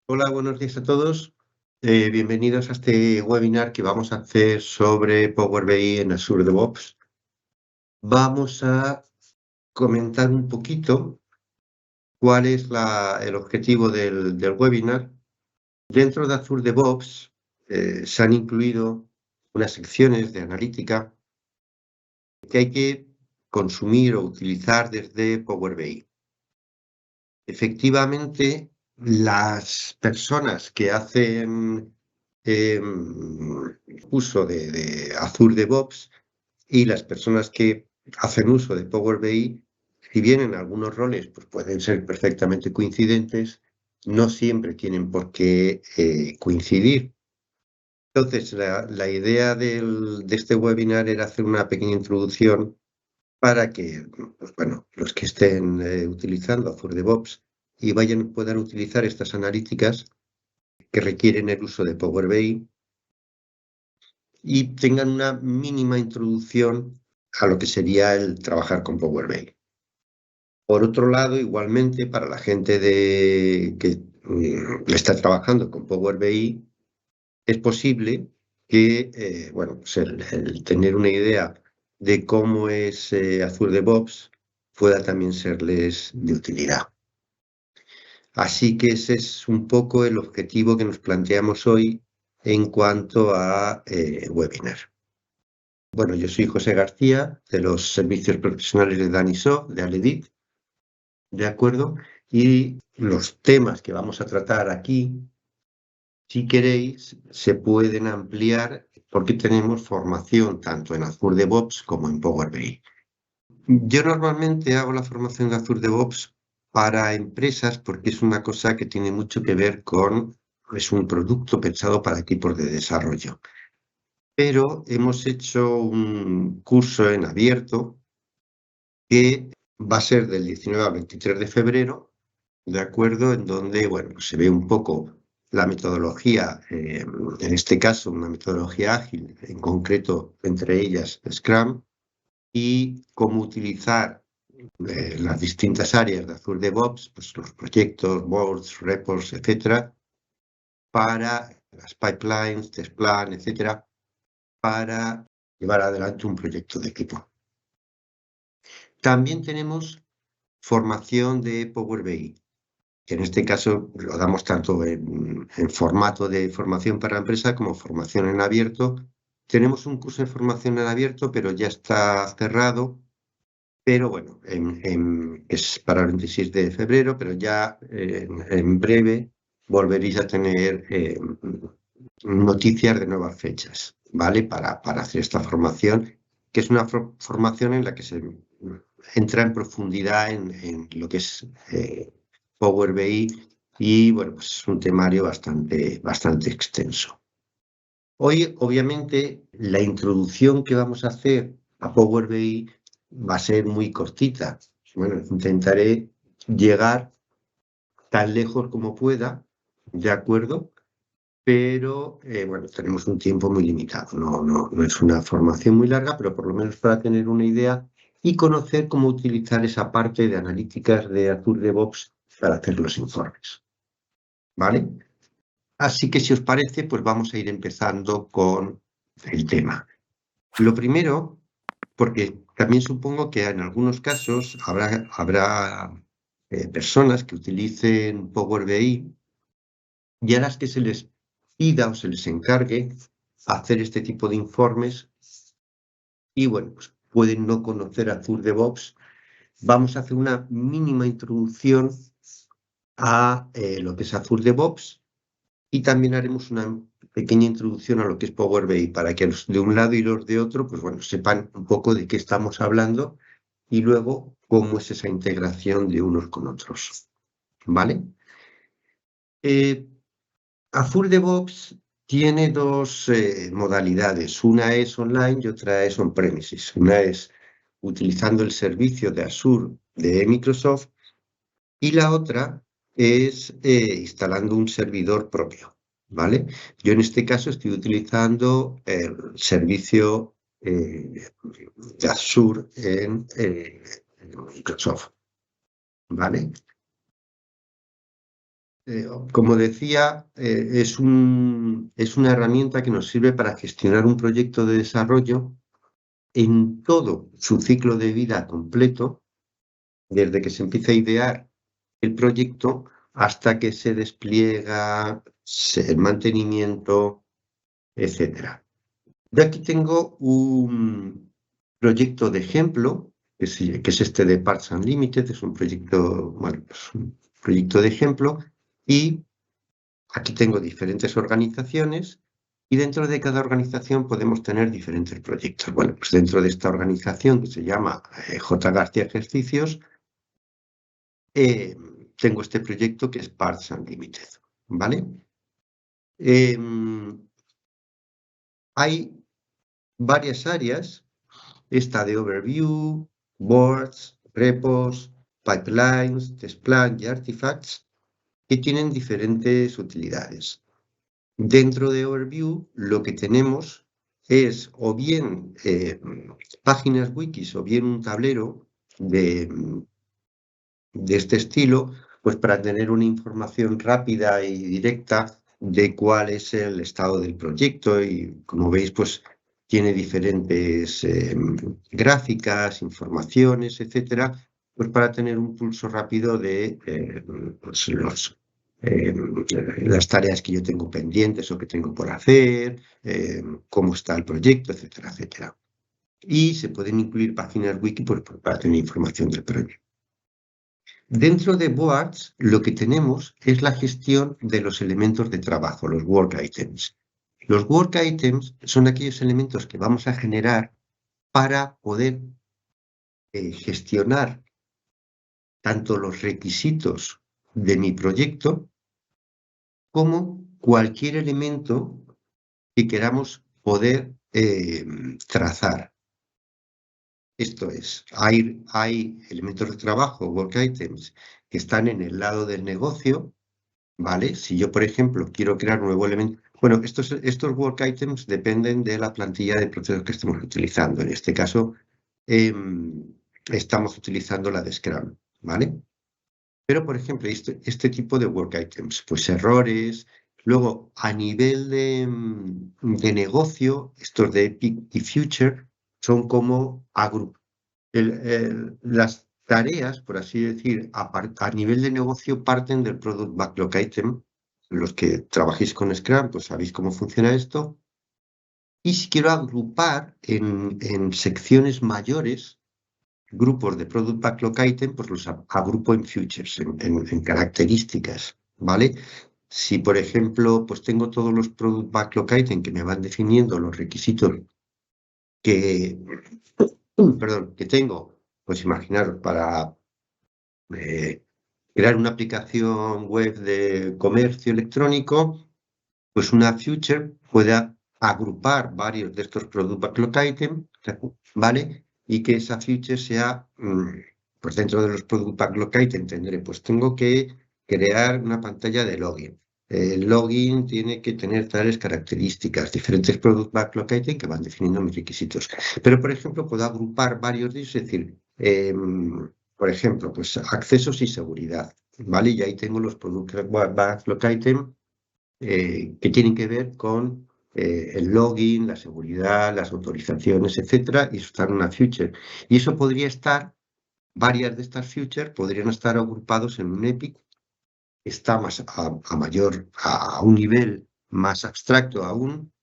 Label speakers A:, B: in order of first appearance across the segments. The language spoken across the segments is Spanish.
A: Hola, buenos días a todos. Bienvenidos a este webinar que vamos a hacer sobre Power BI en Azure DevOps. Vamos a comentar un poquito cuál es el objetivo del webinar. Dentro de Azure DevOps se han incluido unas secciones de analítica que hay que consumir o utilizar desde Power BI. Efectivamente, las personas que hacen uso de Azure DevOps y las personas que hacen uso de Power BI, si bien en algunos roles pues pueden ser perfectamente coincidentes, no siempre tienen por qué coincidir. Entonces, la idea de este webinar era hacer una pequeña introducción para que, pues bueno, los que estén utilizando Azure DevOps y puedan utilizar estas analíticas que requieren el uso de Power BI y tengan una mínima introducción a lo que sería el trabajar con Power BI. Por otro lado, igualmente, para la gente que está trabajando con Power BI, es posible que, bueno, pues el tener una idea de cómo es Azure DevOps pueda también serles de utilidad. Así que ese es un poco el objetivo que nos planteamos hoy en cuanto a webinar. Bueno, yo soy José García, de los servicios profesionales de Danisoft, de Aledit, ¿de acuerdo? Y los temas que vamos a tratar aquí, si queréis, se pueden ampliar porque tenemos formación tanto en Azure DevOps como en Power BI. Yo normalmente hago la formación de Azure DevOps para empresas porque es una cosa que tiene mucho que ver es un producto pensado para equipos de desarrollo. Pero hemos hecho un curso en abierto que va a ser del 19 al 23 de febrero, ¿de acuerdo? En donde, bueno, pues se ve un poco la metodología, en este caso una metodología ágil, en concreto entre ellas Scrum, y cómo utilizar las distintas áreas de Azure DevOps, pues los proyectos, boards, reports, etcétera, para las pipelines, test plan, etcétera, para llevar adelante un proyecto de equipo. También tenemos formación de Power BI, que en este caso lo damos tanto en formato de formación para la empresa como formación en abierto. Tenemos un curso de formación en abierto, pero ya está cerrado. Pero bueno, es para el 26 de febrero, pero ya en breve volveréis a tener noticias de nuevas fechas, ¿vale? Para hacer esta formación, que es una formación en la que se entra en profundidad en lo que es Power BI y, bueno, pues es un temario bastante extenso. Hoy, obviamente, la introducción que vamos a hacer a Power BI va a ser muy cortita. Bueno, intentaré llegar tan lejos como pueda, ¿de acuerdo? Pero, bueno, tenemos un tiempo muy limitado. No es una formación muy larga, pero por lo menos para tener una idea y conocer cómo utilizar esa parte de analíticas de Azure DevOps para hacer los informes, ¿vale? Así que si os parece, pues vamos a ir empezando con el tema. Lo primero, porque también supongo que en algunos casos habrá personas que utilicen Power BI y a las que se les pida o se les encargue hacer este tipo de informes y, bueno, pues pueden no conocer Azure DevOps. Vamos a hacer una mínima introducción a lo que es Azure DevOps y también haremos una pequeña introducción a lo que es Power BI para que los de un lado y los de otro, pues bueno, sepan un poco de qué estamos hablando y luego cómo es esa integración de unos con otros, ¿vale? Azure DevOps tiene dos modalidades, una es online y otra es on-premises. Una es utilizando el servicio de Azure de Microsoft y la otra es instalando un servidor propio, ¿vale? Yo en este caso estoy utilizando el servicio de Azure en Microsoft, ¿vale? Como decía, es una herramienta que nos sirve para gestionar un proyecto de desarrollo en todo su ciclo de vida completo, desde que se empieza a idear el proyecto hasta que se despliega, el mantenimiento, etc. Yo aquí tengo un proyecto de ejemplo, que es este de Parts Unlimited, es un proyecto, bueno, pues un proyecto de ejemplo, y aquí tengo diferentes organizaciones y dentro de cada organización podemos tener diferentes proyectos. Bueno, pues dentro de esta organización que se llama J. García Ejercicios, tengo este proyecto que es Parts Unlimited, ¿vale? Hay varias áreas, esta de Overview, Boards, Repos, Pipelines, Test Plan y Artifacts, que tienen diferentes utilidades. Dentro de Overview lo que tenemos es o bien páginas wikis o bien un tablero de este estilo, pues para tener una información rápida y directa de cuál es el estado del proyecto y como veis pues tiene diferentes gráficas, informaciones, etcétera, pues para tener un pulso rápido de pues las tareas que yo tengo pendientes o que tengo por hacer, cómo está el proyecto, etcétera, etcétera. Y se pueden incluir páginas wiki pues, para tener información del proyecto. Dentro de Boards, lo que tenemos es la gestión de los elementos de trabajo, los work items. Los work items son aquellos elementos que vamos a generar para poder gestionar tanto los requisitos de mi proyecto como cualquier elemento que queramos poder trazar. Esto es, hay elementos de trabajo, work items, que están en el lado del negocio, ¿vale? Si yo, por ejemplo, quiero crear un nuevo elemento... Bueno, estos work items dependen de la plantilla de procesos que estemos utilizando. En este caso, estamos utilizando la de Scrum, ¿vale? Pero, por ejemplo, este tipo de work items, pues errores. Luego, a nivel de negocio, estos de Epic y Future son como las tareas, por así decir, a nivel de negocio parten del Product Backlog Item. Los que trabajéis con Scrum, pues sabéis cómo funciona esto. Y si quiero agrupar en secciones mayores, grupos de Product Backlog Item, pues los agrupo en Futures, en características, ¿vale? Si, por ejemplo, pues tengo todos los Product Backlog Item que me van definiendo los requisitos que tengo, pues imaginaros, para crear una aplicación web de comercio electrónico, pues una future pueda agrupar varios de estos Product Backlog Items, ¿vale? Y que esa future sea, pues dentro de los Product Backlog Items tendré, pues tengo que crear una pantalla de login. El login tiene que tener tales características, diferentes Product Backlog Items que van definiendo mis requisitos. Pero, por ejemplo, puedo agrupar varios de ellos, es decir, por ejemplo, pues accesos y seguridad, ¿vale? Y ahí tengo los Product Backlog Items que tienen que ver con el login, la seguridad, las autorizaciones, etcétera, y eso está en una future. Y eso podría estar, varias de estas futures podrían estar agrupados en un epic, está más a un nivel más abstracto aún,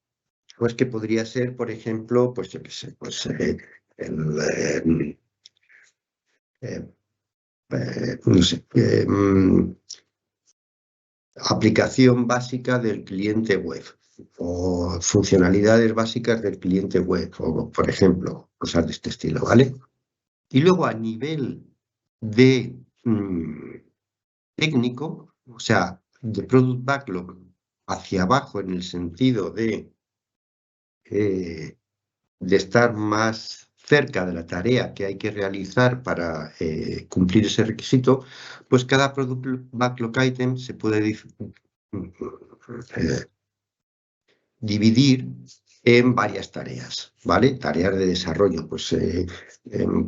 A: pues que podría ser, por ejemplo, pues yo qué sé, pues no sé, aplicación básica del cliente web o funcionalidades básicas del cliente web, o por ejemplo, cosas de este estilo, ¿vale? Y luego a nivel de técnico, o sea, de Product Backlog hacia abajo en el sentido de estar más cerca de la tarea que hay que realizar para cumplir ese requisito, pues cada Product Backlog Item se puede dividir en varias tareas, ¿vale? Tareas de desarrollo, pues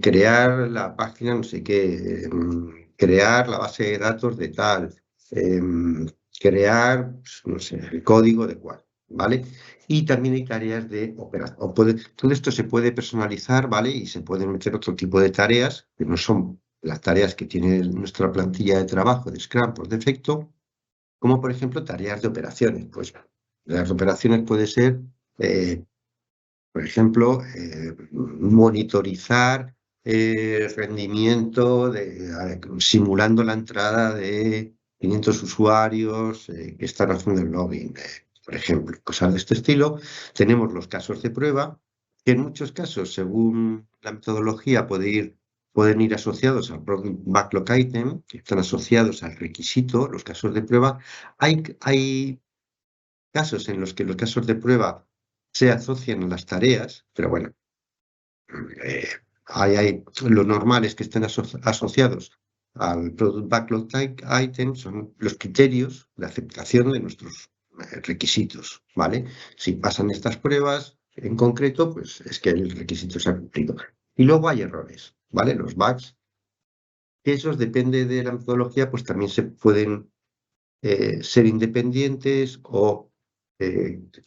A: crear la página, no sé qué, crear la base de datos de tal, crear, pues, no sé, el código de cuál, ¿vale? Y también hay tareas de operación. Todo esto se puede personalizar, ¿vale? Y se pueden meter otro tipo de tareas, que no son las tareas que tiene nuestra plantilla de trabajo de Scrum por defecto, como por ejemplo tareas de operaciones. Pues las operaciones puede ser, por ejemplo, monitorizar rendimiento simulando la entrada de 500 usuarios que están haciendo el login, por ejemplo, cosas de este estilo. Tenemos los casos de prueba, que en muchos casos, según la metodología, pueden ir asociados al Product Backlog Item, que están asociados al requisito, los casos de prueba. Hay casos en los que los casos de prueba se asocian a las tareas, pero bueno, lo normal es que estén asociados al Product Backlog Item, son los criterios de aceptación de nuestros requisitos, ¿vale? Si pasan estas pruebas en concreto, pues es que el requisito se ha cumplido. Y luego hay errores, ¿vale? Los bugs, que esos depende de la metodología, pues también se pueden ser independientes o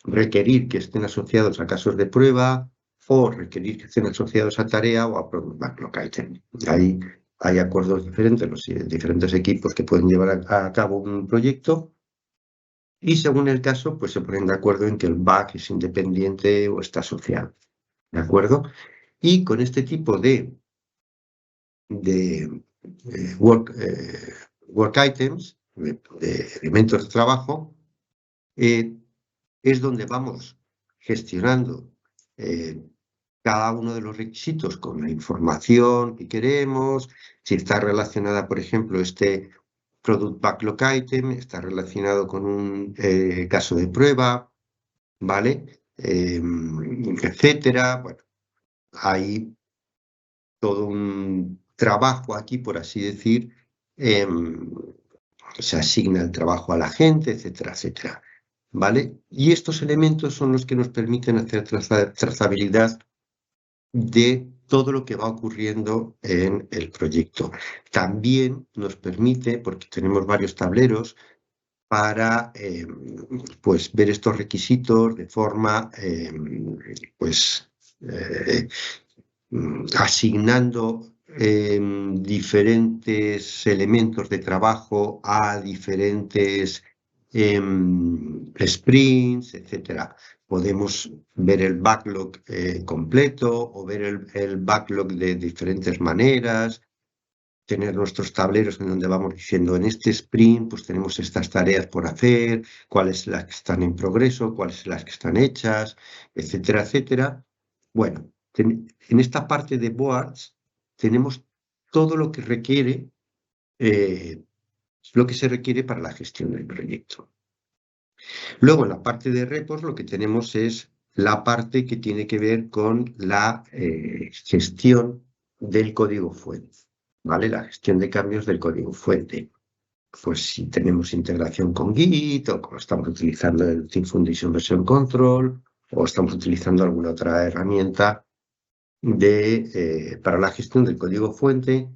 A: requerir que estén asociados a casos de prueba o requerir que estén asociados a tarea o a Product Backlog Item. Hay acuerdos diferentes, los diferentes equipos que pueden llevar a cabo un proyecto y según el caso, pues se ponen de acuerdo en que el bug es independiente o está asociado. ¿De acuerdo? Y con este tipo de work items, de elementos de trabajo, es donde vamos gestionando cada uno de los requisitos con la información que queremos, si está relacionada, por ejemplo, este Product Backlog Item, está relacionado con un caso de prueba, ¿vale? Etcétera. Bueno, hay todo un trabajo aquí, por así decir, se asigna el trabajo a la gente, etcétera, etcétera. ¿Vale? Y estos elementos son los que nos permiten hacer trazabilidad de todo lo que va ocurriendo en el proyecto. También nos permite, porque tenemos varios tableros, para pues, ver estos requisitos de forma pues, asignando diferentes elementos de trabajo a diferentes sprints, etcétera. Podemos ver el backlog completo o ver el backlog de diferentes maneras, tener nuestros tableros en donde vamos diciendo en este sprint pues tenemos estas tareas por hacer, cuáles las que están en progreso, cuáles las que están hechas, etcétera, etcétera. Bueno, en esta parte de boards tenemos todo lo que requiere, lo que se requiere para la gestión del proyecto. Luego, en la parte de repos, lo que tenemos es la parte que tiene que ver con la gestión del código fuente, ¿vale? La gestión de cambios del código fuente. Pues si tenemos integración con Git, o como estamos utilizando el Team Foundation Version Control, o estamos utilizando alguna otra herramienta para la gestión del código fuente.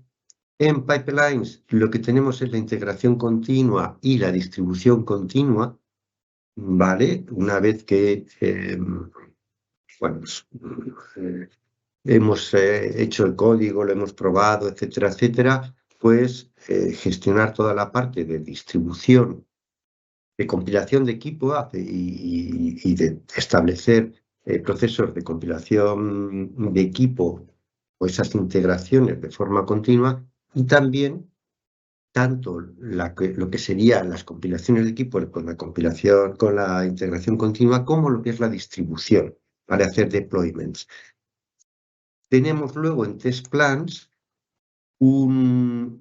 A: En pipelines lo que tenemos es la integración continua y la distribución continua, ¿vale? Una vez que bueno, pues, hemos hecho el código, lo hemos probado, etcétera, etcétera, pues gestionar toda la parte de distribución, de compilación de equipo y de establecer procesos de compilación de equipo o esas integraciones de forma continua y también tanto lo que serían las compilaciones de equipo con la compilación, con la integración continua, como lo que es la distribución para hacer deployments. Tenemos luego en Test Plans una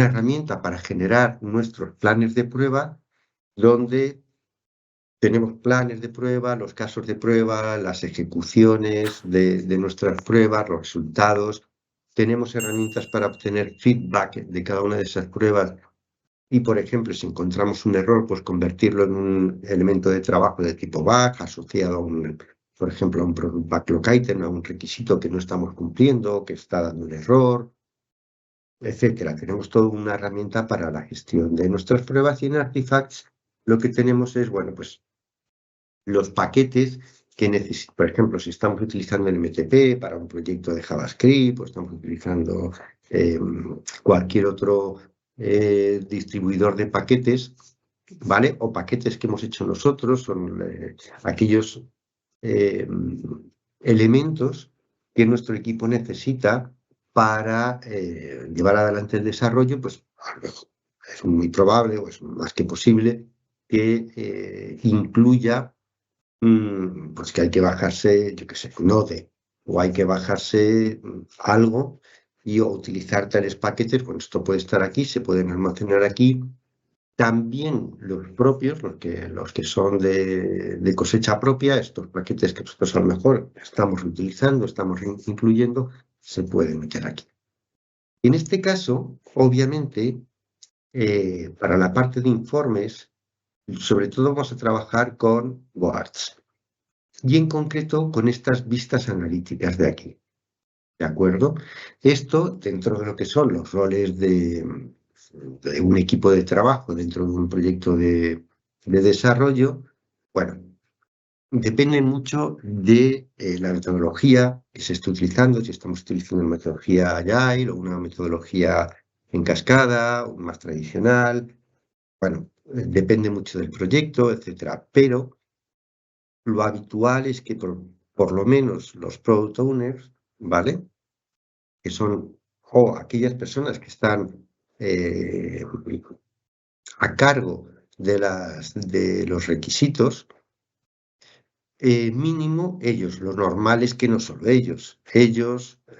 A: herramienta para generar nuestros planes de prueba, donde tenemos planes de prueba, los casos de prueba, las ejecuciones de nuestras pruebas, los resultados. Tenemos herramientas para obtener feedback de cada una de esas pruebas y, por ejemplo, si encontramos un error, pues convertirlo en un elemento de trabajo de tipo bug asociado a un, por ejemplo, a un product backlog item, a un requisito que no estamos cumpliendo, que está dando un error, etcétera. Tenemos toda una herramienta para la gestión de nuestras pruebas y en Artifacts lo que tenemos es, bueno, pues los paquetes que necesitamos. Por ejemplo, si estamos utilizando el MTP para un proyecto de JavaScript o estamos utilizando cualquier otro distribuidor de paquetes, ¿vale? O paquetes que hemos hecho nosotros, son aquellos elementos que nuestro equipo necesita para llevar adelante el desarrollo, pues es muy probable o es más que posible que incluya pues que hay que bajarse, yo qué sé, Node, o hay que bajarse algo y o utilizar tales paquetes. Bueno, esto puede estar aquí, se pueden almacenar aquí. También los propios, los que son de cosecha propia, estos paquetes que nosotros a lo mejor estamos utilizando, estamos incluyendo, se pueden meter aquí. En este caso, obviamente, para la parte de informes, sobre todo vamos a trabajar con boards y en concreto con estas vistas analíticas de aquí. ¿De acuerdo? Esto dentro de lo que son los roles de un equipo de trabajo dentro de un proyecto de desarrollo, bueno, depende mucho de la metodología que se esté utilizando, si estamos utilizando una metodología Agile o una metodología en cascada, o más tradicional. Bueno, depende mucho del proyecto, etcétera. Pero lo habitual es que por lo menos los product owners, ¿vale? Que son o aquellas personas que están a cargo de los requisitos, mínimo ellos, lo normal es que no solo ellos,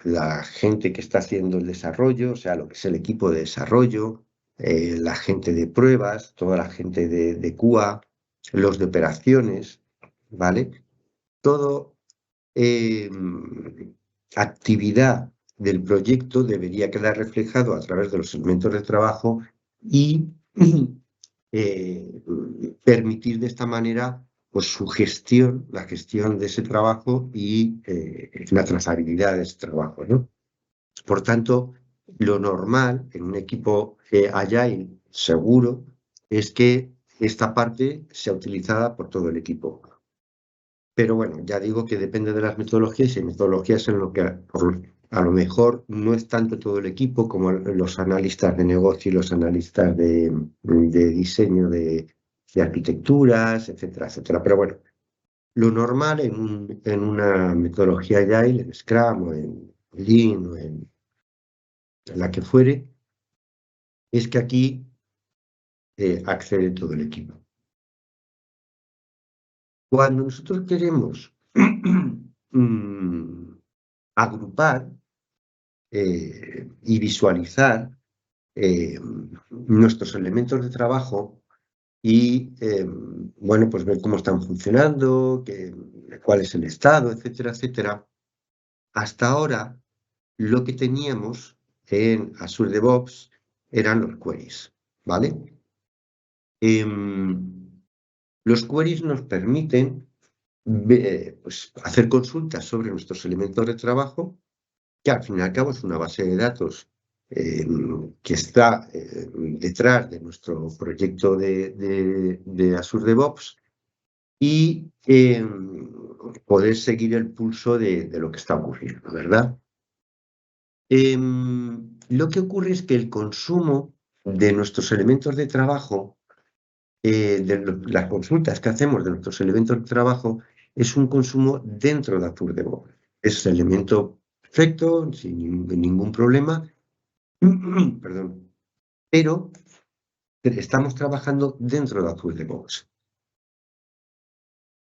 A: la gente que está haciendo el desarrollo, o sea, lo que es el equipo de desarrollo, la gente de pruebas, toda la gente de QA, los de operaciones, ¿vale? Todo actividad del proyecto debería quedar reflejado a través de los elementos de trabajo y permitir de esta manera pues, su gestión, la gestión de ese trabajo y la trazabilidad de ese trabajo, ¿no? Por tanto, lo normal en un equipo Agile seguro es que esta parte sea utilizada por todo el equipo. Pero bueno, ya digo que depende de las metodologías y hay metodologías en lo que a lo mejor no es tanto todo el equipo como los analistas de negocio y los analistas de diseño de arquitecturas, etcétera, etcétera. Pero bueno, lo normal en una metodología Agile, en Scrum o en Lean o en la que fuere, es que aquí accede todo el equipo. Cuando nosotros queremos agrupar y visualizar nuestros elementos de trabajo y, bueno, pues ver cómo están funcionando, cuál es el estado, etcétera, etcétera. Hasta ahora, lo que teníamos en Azure DevOps eran los queries, ¿vale? Los queries nos permiten pues, hacer consultas sobre nuestros elementos de trabajo, que al fin y al cabo es una base de datos que está detrás de nuestro proyecto de Azure DevOps y poder seguir el pulso de lo que está ocurriendo, ¿verdad? Lo que ocurre es que el consumo de nuestros elementos de trabajo, de las consultas que hacemos de nuestros elementos de trabajo, es un consumo dentro de Azure DevOps. Es el elemento perfecto, sin ningún problema, perdón, pero estamos trabajando dentro de Azure DevOps.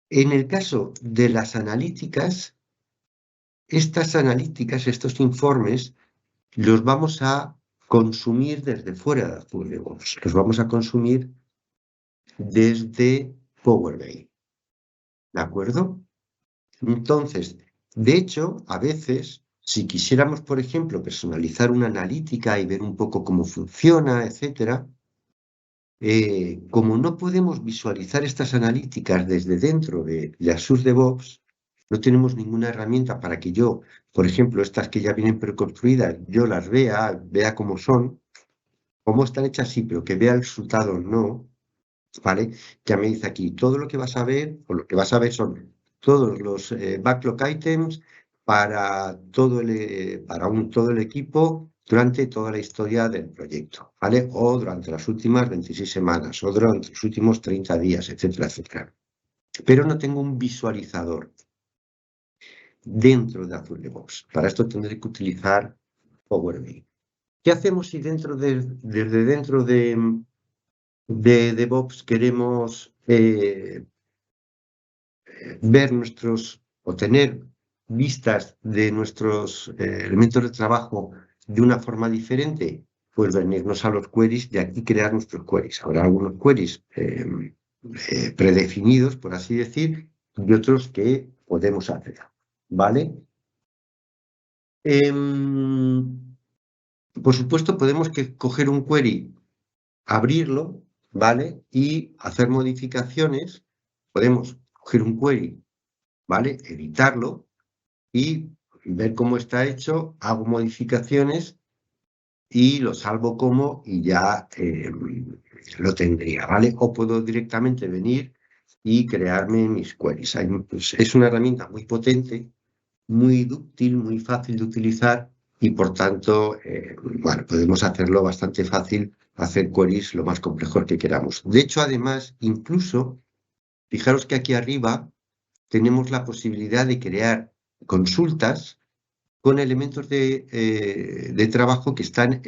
A: En el caso de las analíticas, estos informes, los vamos a consumir desde fuera de Azure DevOps. Los vamos a consumir desde Power BI. ¿De acuerdo? Entonces, de hecho, a veces, si quisiéramos, por ejemplo, personalizar una analítica y ver un poco cómo funciona, etcétera, como no podemos visualizar estas analíticas desde dentro de Azure DevOps, no tenemos ninguna herramienta para que yo, por ejemplo, estas que ya vienen preconstruidas, yo las vea cómo son, cómo están hechas, sí, pero que vea el resultado, no, ¿vale? Ya me dice aquí, todo lo que vas a ver, o lo que vas a ver son todos los backlog items para todo todo el equipo durante toda la historia del proyecto, ¿vale? O durante las últimas 26 semanas, o durante los últimos 30 días, etcétera, etcétera. Pero no tengo un visualizador dentro de Azure DevOps. Para esto tendré que utilizar Power BI. ¿Qué hacemos si desde dentro de DevOps queremos ver o tener vistas de nuestros elementos de trabajo de una forma diferente? Pues venirnos a los queries y aquí crear nuestros queries. Habrá algunos queries predefinidos, por así decir, y otros que podemos hacer, ¿vale? Por supuesto, podemos coger un query, abrirlo, ¿vale? Y hacer modificaciones. Podemos coger un query, ¿vale? Editarlo y ver cómo está hecho, hago modificaciones y lo salvo como y ya lo tendría, ¿vale? O puedo directamente venir y crearme mis queries. Pues, es una herramienta muy potente, muy útil, muy fácil de utilizar y por tanto, bueno, podemos hacerlo bastante fácil, hacer queries lo más complejos que queramos. De hecho, además, incluso, fijaros que aquí arriba tenemos la posibilidad de crear consultas con elementos de trabajo que están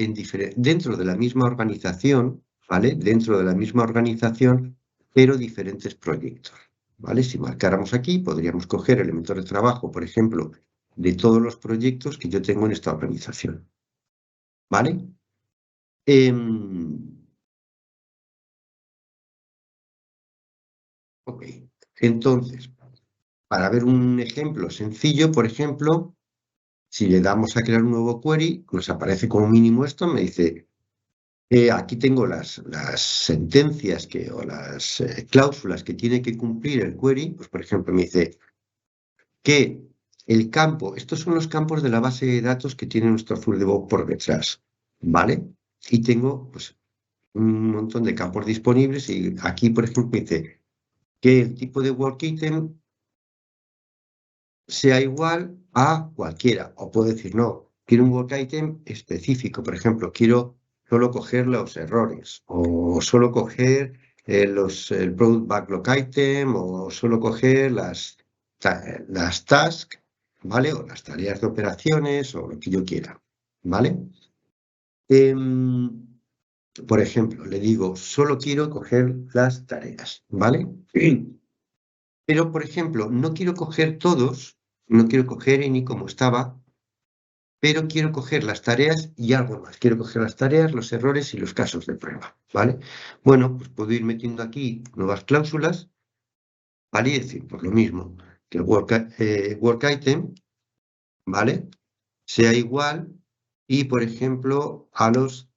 A: dentro de la misma organización, ¿vale? Dentro de la misma organización, pero diferentes proyectos, ¿vale? Si marcáramos aquí, podríamos coger elementos de trabajo, por ejemplo, de todos los proyectos que yo tengo en esta organización, ¿vale? Ok, entonces, para ver un ejemplo sencillo, por ejemplo, si le damos a crear un nuevo query, nos aparece como mínimo esto, me dice, aquí tengo las sentencias o las cláusulas que tiene que cumplir el query, pues por ejemplo me dice que el campo, estos son los campos de la base de datos que tiene nuestro Azure DevOps por detrás, ¿vale? Y tengo pues un montón de campos disponibles y aquí por ejemplo me dice que el tipo de work item sea igual a cualquiera, o puedo decir no, quiero un work item específico, por ejemplo, quiero solo coger los errores, o solo coger el product backlog item, o solo coger las tasks, ¿vale? O las tareas de operaciones, o lo que yo quiera, ¿vale? Por ejemplo, le digo, solo quiero coger las tareas, ¿vale? Pero, por ejemplo, no quiero coger todos, no quiero coger ni como estaba, pero quiero coger las tareas y algo más. Quiero coger las tareas, los errores y los casos de prueba, ¿vale? Bueno, pues puedo ir metiendo aquí nuevas cláusulas, ¿vale? Y decir, pues lo mismo, que el work item, ¿vale? Sea igual y, por ejemplo, a los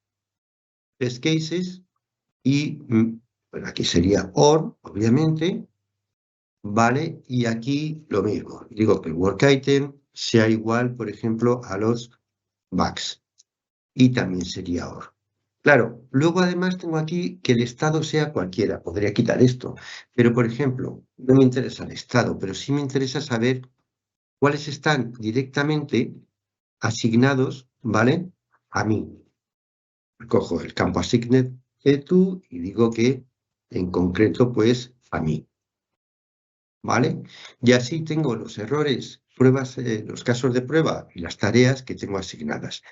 A: test cases y, bueno, aquí sería OR, obviamente, ¿vale? Y aquí lo mismo. Digo que el work item sea igual, por ejemplo, a los bugs. Y también sería OR. Claro, luego además tengo aquí que el estado sea cualquiera. Podría quitar esto. Pero, por ejemplo, no me interesa el estado, pero sí me interesa saber cuáles están directamente asignados, ¿vale? A mí. Cojo el campo assigned to y digo que en concreto, pues, a mí. ¿Vale? Y así tengo los errores, pruebas, los casos de prueba y las tareas que tengo asignadas.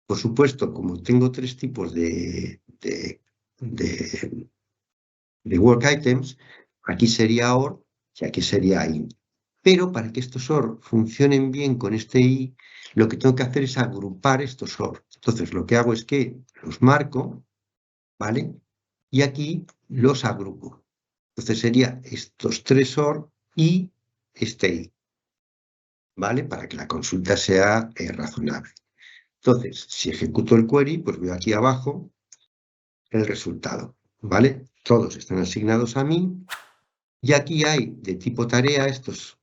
A: Por supuesto, como tengo tres tipos de work items, aquí sería OR y aquí sería IN. Pero para que estos OR funcionen bien con este I, lo que tengo que hacer es agrupar estos OR. Entonces, lo que hago es que los marco, ¿vale? Y aquí los agrupo. Entonces, sería estos tres OR y este I. ¿Vale? Para que la consulta sea razonable. Entonces, si ejecuto el query, pues veo aquí abajo el resultado. ¿vale? Todos están asignados a mí. Y aquí hay de tipo tarea estos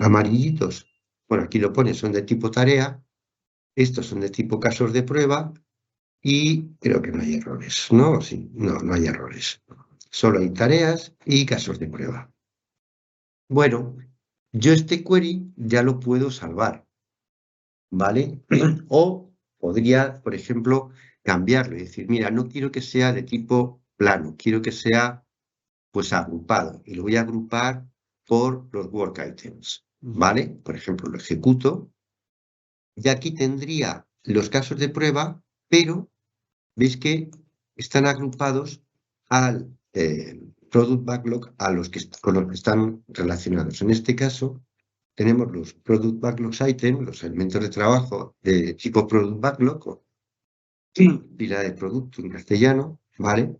A: amarillitos. Bueno, aquí lo pone, son de tipo tarea. Estos son de tipo casos de prueba. Y creo que no hay errores, ¿no? Sí, no hay errores. Solo hay tareas y casos de prueba. Bueno, yo este query ya lo puedo salvar, ¿vale? O podría, por ejemplo, cambiarlo y decir, mira, no quiero que sea de tipo plano, quiero que sea, pues, agrupado. Y lo voy a agrupar por los work items, ¿vale? Por ejemplo, lo ejecuto y aquí tendría los casos de prueba, pero veis que están agrupados al Product Backlog con los que están relacionados. En este caso, tenemos los Product Backlogs Items, los elementos de trabajo de tipo Product Backlog, o pila de producto en castellano, ¿vale?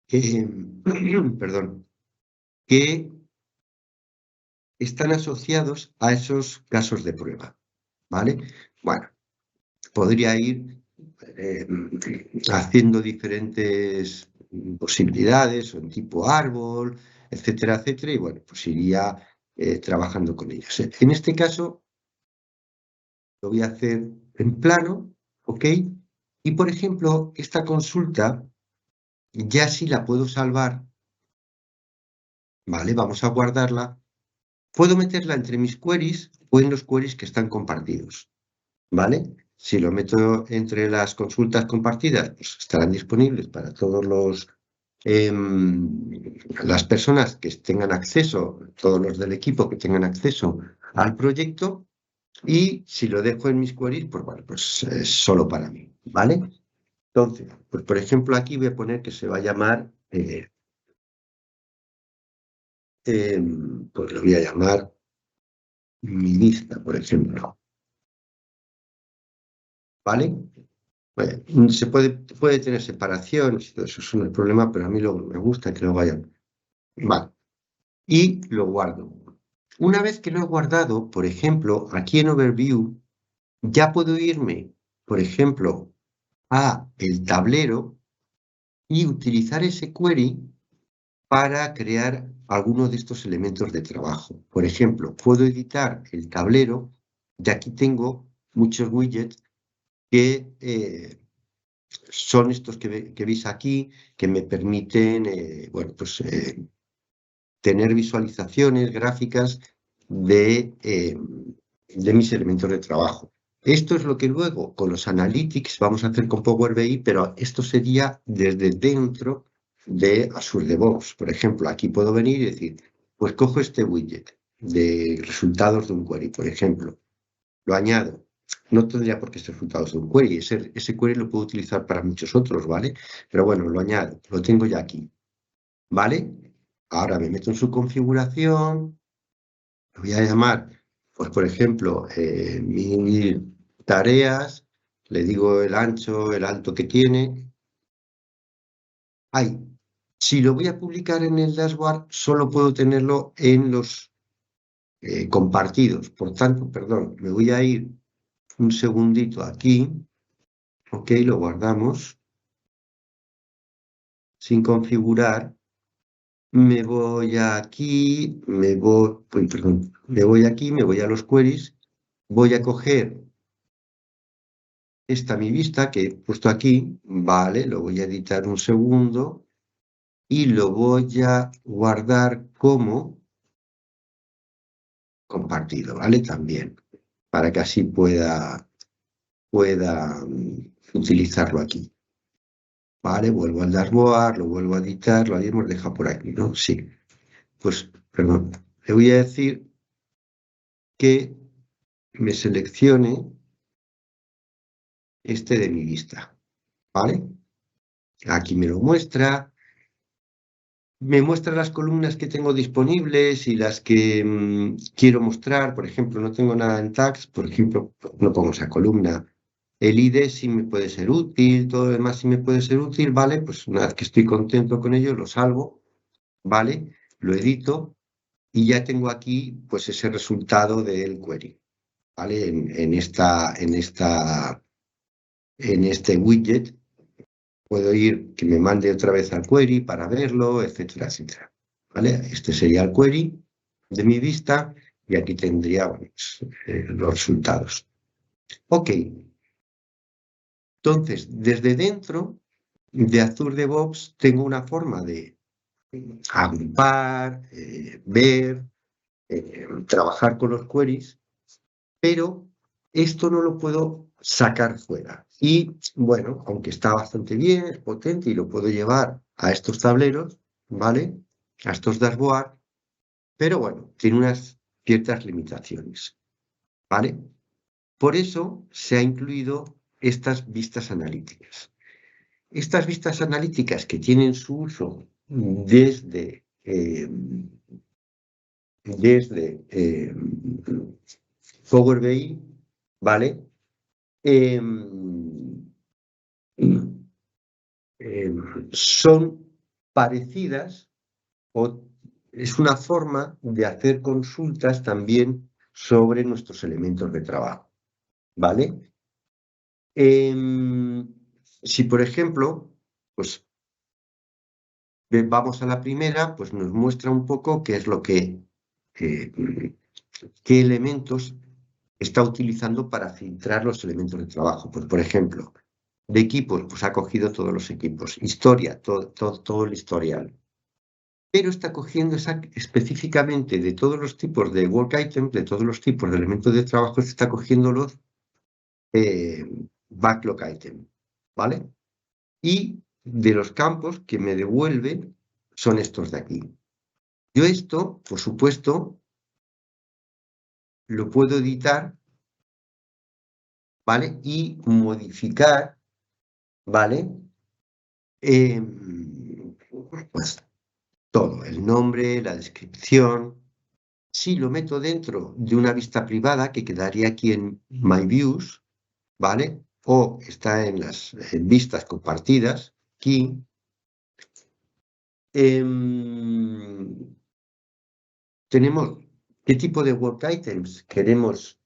A: Perdón, que están asociados a esos casos de prueba, ¿vale? Bueno, podría ir haciendo diferentes posibilidades o en tipo árbol, etcétera, etcétera, y bueno, pues iría trabajando con ellas. En este caso lo voy a hacer en plano, ¿ok? Y por ejemplo, esta consulta ya sí la puedo salvar, ¿vale? Vamos a guardarla. Puedo meterla entre mis queries o en los queries que están compartidos, ¿vale? Si lo meto entre las consultas compartidas, pues estarán disponibles para todos las personas que tengan acceso, todos los del equipo que tengan acceso al proyecto, y si lo dejo en mis queries, pues bueno, pues es solo para mí, ¿vale? Entonces, pues por ejemplo aquí voy a poner que se va a llamar, pues lo voy a llamar mi lista, por ejemplo, ¿vale? Se puede tener separaciones y todo eso, no es el problema, pero a mí me gusta que lo vayan. Vale. Y lo guardo. Una vez que lo he guardado, por ejemplo, aquí en Overview, ya puedo irme, por ejemplo, a el tablero y utilizar ese query para crear alguno de estos elementos de trabajo. Por ejemplo, puedo editar el tablero y aquí tengo muchos widgets que son estos que veis aquí, que me permiten, bueno, pues, tener visualizaciones gráficas de mis elementos de trabajo. Esto es lo que luego con los analytics vamos a hacer con Power BI, pero esto sería desde dentro de Azure DevOps. Por ejemplo, aquí puedo venir y decir, pues cojo este widget de resultados de un query, por ejemplo, lo añado. No tendría por qué ser resultados de un query, ese query lo puedo utilizar para muchos otros, ¿vale? Pero bueno, lo añado, lo tengo ya aquí, ¿vale? Ahora me meto en su configuración, lo voy a llamar, pues por ejemplo, mis tareas, le digo el ancho, el alto que tiene. Ahí. Si lo voy a publicar en el dashboard, solo puedo tenerlo en los compartidos. Por tanto, perdón, me voy a ir un segundito aquí. Ok, lo guardamos sin configurar. Me voy aquí, perdón, me voy aquí, me voy a los queries, voy a coger esta mi vista que he puesto aquí, vale, lo voy a editar un segundo y lo voy a guardar como compartido, ¿vale? También, para que así pueda utilizarlo aquí. Vale, vuelvo al dashboard, lo vuelvo a editar, lo habíamos dejado por aquí, ¿no? Sí. Pues, perdón, le voy a decir que me seleccione este de mi vista, ¿vale? Aquí me lo muestra, me muestra las columnas que tengo disponibles y las que quiero mostrar. Por ejemplo, no tengo nada en tags, por ejemplo, no pongo esa columna. El ID sí me puede ser útil, todo lo demás sí me puede ser útil, ¿vale? Pues una vez que estoy contento con ello, lo salvo, ¿vale? Lo edito y ya tengo aquí, pues, ese resultado del query, ¿vale? En este widget puedo ir, que me mande otra vez al query para verlo, etcétera, etcétera. ¿Vale? Este sería el query de mi vista y aquí tendría bueno, pues, los resultados. Ok. Entonces, desde dentro de Azure DevOps tengo una forma de agrupar, ver, trabajar con los queries, pero esto no lo puedo sacar fuera. Y bueno, aunque está bastante bien, es potente y lo puedo llevar a estos tableros, ¿vale? A estos dashboards, pero bueno, tiene unas ciertas limitaciones, ¿vale? Por eso se ha incluido estas vistas analíticas. Estas vistas analíticas que tienen su uso desde Power BI, ¿vale? Son parecidas o es una forma de hacer consultas también sobre nuestros elementos de trabajo, ¿vale? Si, por ejemplo, pues vamos a la primera, pues nos muestra un poco qué es lo qué elementos está utilizando para filtrar los elementos de trabajo. Pues, por ejemplo, de equipos, pues ha cogido todos los equipos. Historia, todo el historial. Pero está cogiendo específicamente de todos los tipos de work items, de todos los tipos de elementos de trabajo, está cogiendo los backlog items, ¿vale? Y de los campos que me devuelven son estos de aquí. Yo esto, por supuesto, lo puedo editar, ¿vale? Y modificar, ¿vale? Pues todo, el nombre, la descripción. Si lo meto dentro de una vista privada, que quedaría aquí en My Views, ¿vale? O está en las vistas compartidas, aquí. Tenemos qué tipo de work items queremos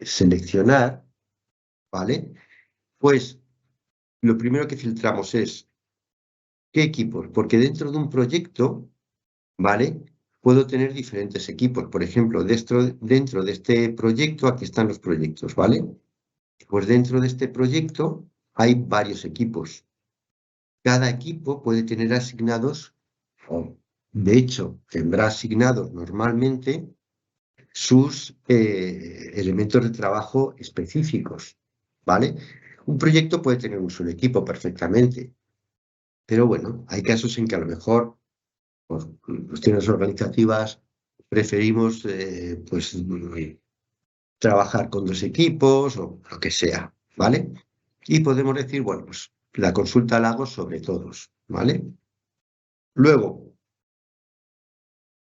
A: seleccionar, ¿vale? Pues lo primero que filtramos es qué equipos, porque dentro de un proyecto, ¿vale? Puedo tener diferentes equipos. Por ejemplo, dentro de este proyecto, aquí están los proyectos, ¿vale? Pues dentro de este proyecto hay varios equipos. Cada equipo puede tener asignados, o de hecho, tendrá asignados normalmente sus elementos de trabajo específicos, ¿vale? Un proyecto puede tener un solo equipo perfectamente, pero bueno, hay casos en que a lo mejor, por cuestiones organizativas, preferimos pues, trabajar con dos equipos o lo que sea, ¿vale? Y podemos decir, bueno, pues la consulta la hago sobre todos, ¿vale? Luego,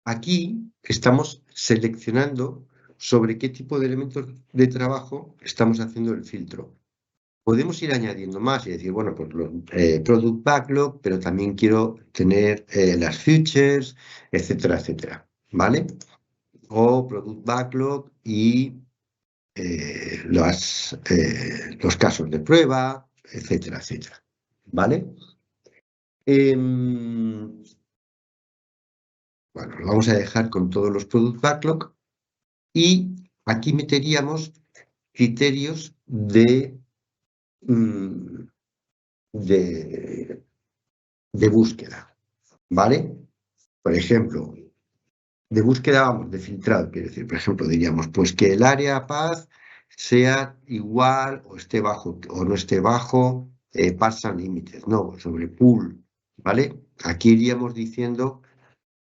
A: aquí estamos seleccionando sobre qué tipo de elementos de trabajo estamos haciendo el filtro. Podemos ir añadiendo más y decir, bueno, pues Product Backlog, pero también quiero tener las features, etcétera, etcétera, ¿vale? O Product Backlog y los casos de prueba, etcétera, etcétera, ¿vale? Bueno, lo vamos a dejar con todos los Product Backlog y aquí meteríamos criterios mm, de, de búsqueda, ¿vale? Por ejemplo, de búsqueda, vamos, de filtrado, quiero decir, por ejemplo, diríamos, pues que el área path sea igual o esté bajo o no esté bajo paths unlimited, no, sobre pool, ¿vale? Aquí iríamos diciendo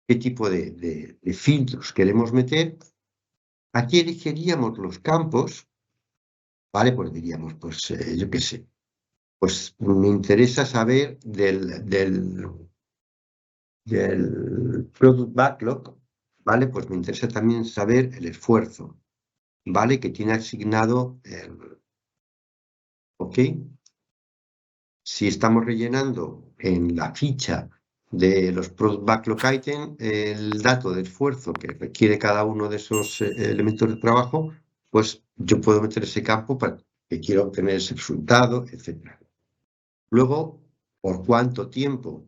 A: qué tipo de filtros queremos meter. Aquí elegiríamos los campos, ¿vale? Pues diríamos, pues yo qué sé, pues me interesa saber del Product Backlog, ¿vale? Pues me interesa también saber el esfuerzo, ¿vale? Que tiene asignado ¿ok? Si estamos rellenando en la ficha de los Product Backlog Item el dato de esfuerzo que requiere cada uno de esos elementos de trabajo, pues yo puedo meter ese campo para que quiero obtener ese resultado, etc. Luego, por cuánto tiempo,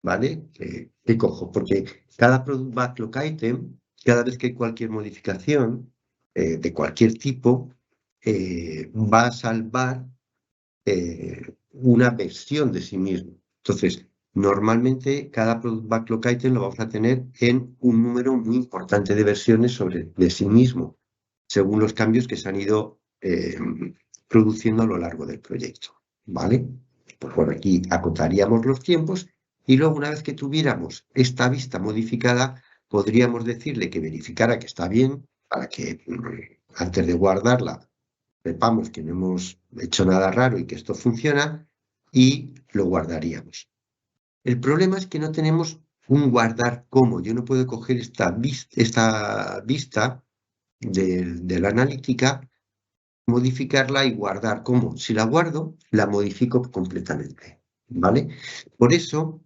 A: ¿vale? ¿Qué cojo? Porque cada Product Backlog Item, cada vez que hay cualquier modificación de cualquier tipo, va a salvar una versión de sí mismo. Entonces, normalmente cada Product Backlog Item lo vamos a tener en un número muy importante de versiones de sí mismo, según los cambios que se han ido produciendo a lo largo del proyecto, ¿vale? Pues bueno, aquí acotaríamos los tiempos y luego una vez que tuviéramos esta vista modificada, podríamos decirle que verificara que está bien para que antes de guardarla sepamos que no hemos hecho nada raro y que esto funciona y lo guardaríamos. El problema es que no tenemos un guardar como. Yo no puedo coger esta vista de la analítica, modificarla y guardar como. Si la guardo, la modifico completamente, ¿vale? Por eso,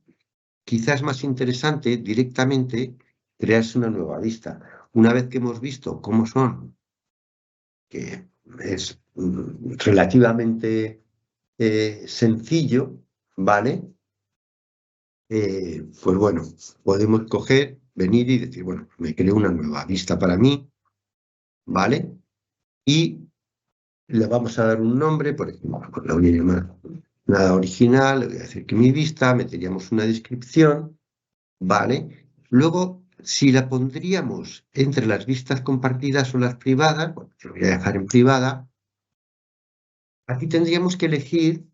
A: quizás es más interesante directamente crearse una nueva vista. Una vez que hemos visto cómo son, que es relativamente sencillo, ¿vale? Pues bueno, podemos coger, venir y decir, bueno, me creo una nueva vista para mí, ¿vale? Y le vamos a dar un nombre, por ejemplo, pues la voy a llamar nada original, le voy a decir que mi vista, meteríamos una descripción, ¿vale? Luego, si la pondríamos entre las vistas compartidas o las privadas, bueno, yo lo voy a dejar en privada, aquí tendríamos que elegir,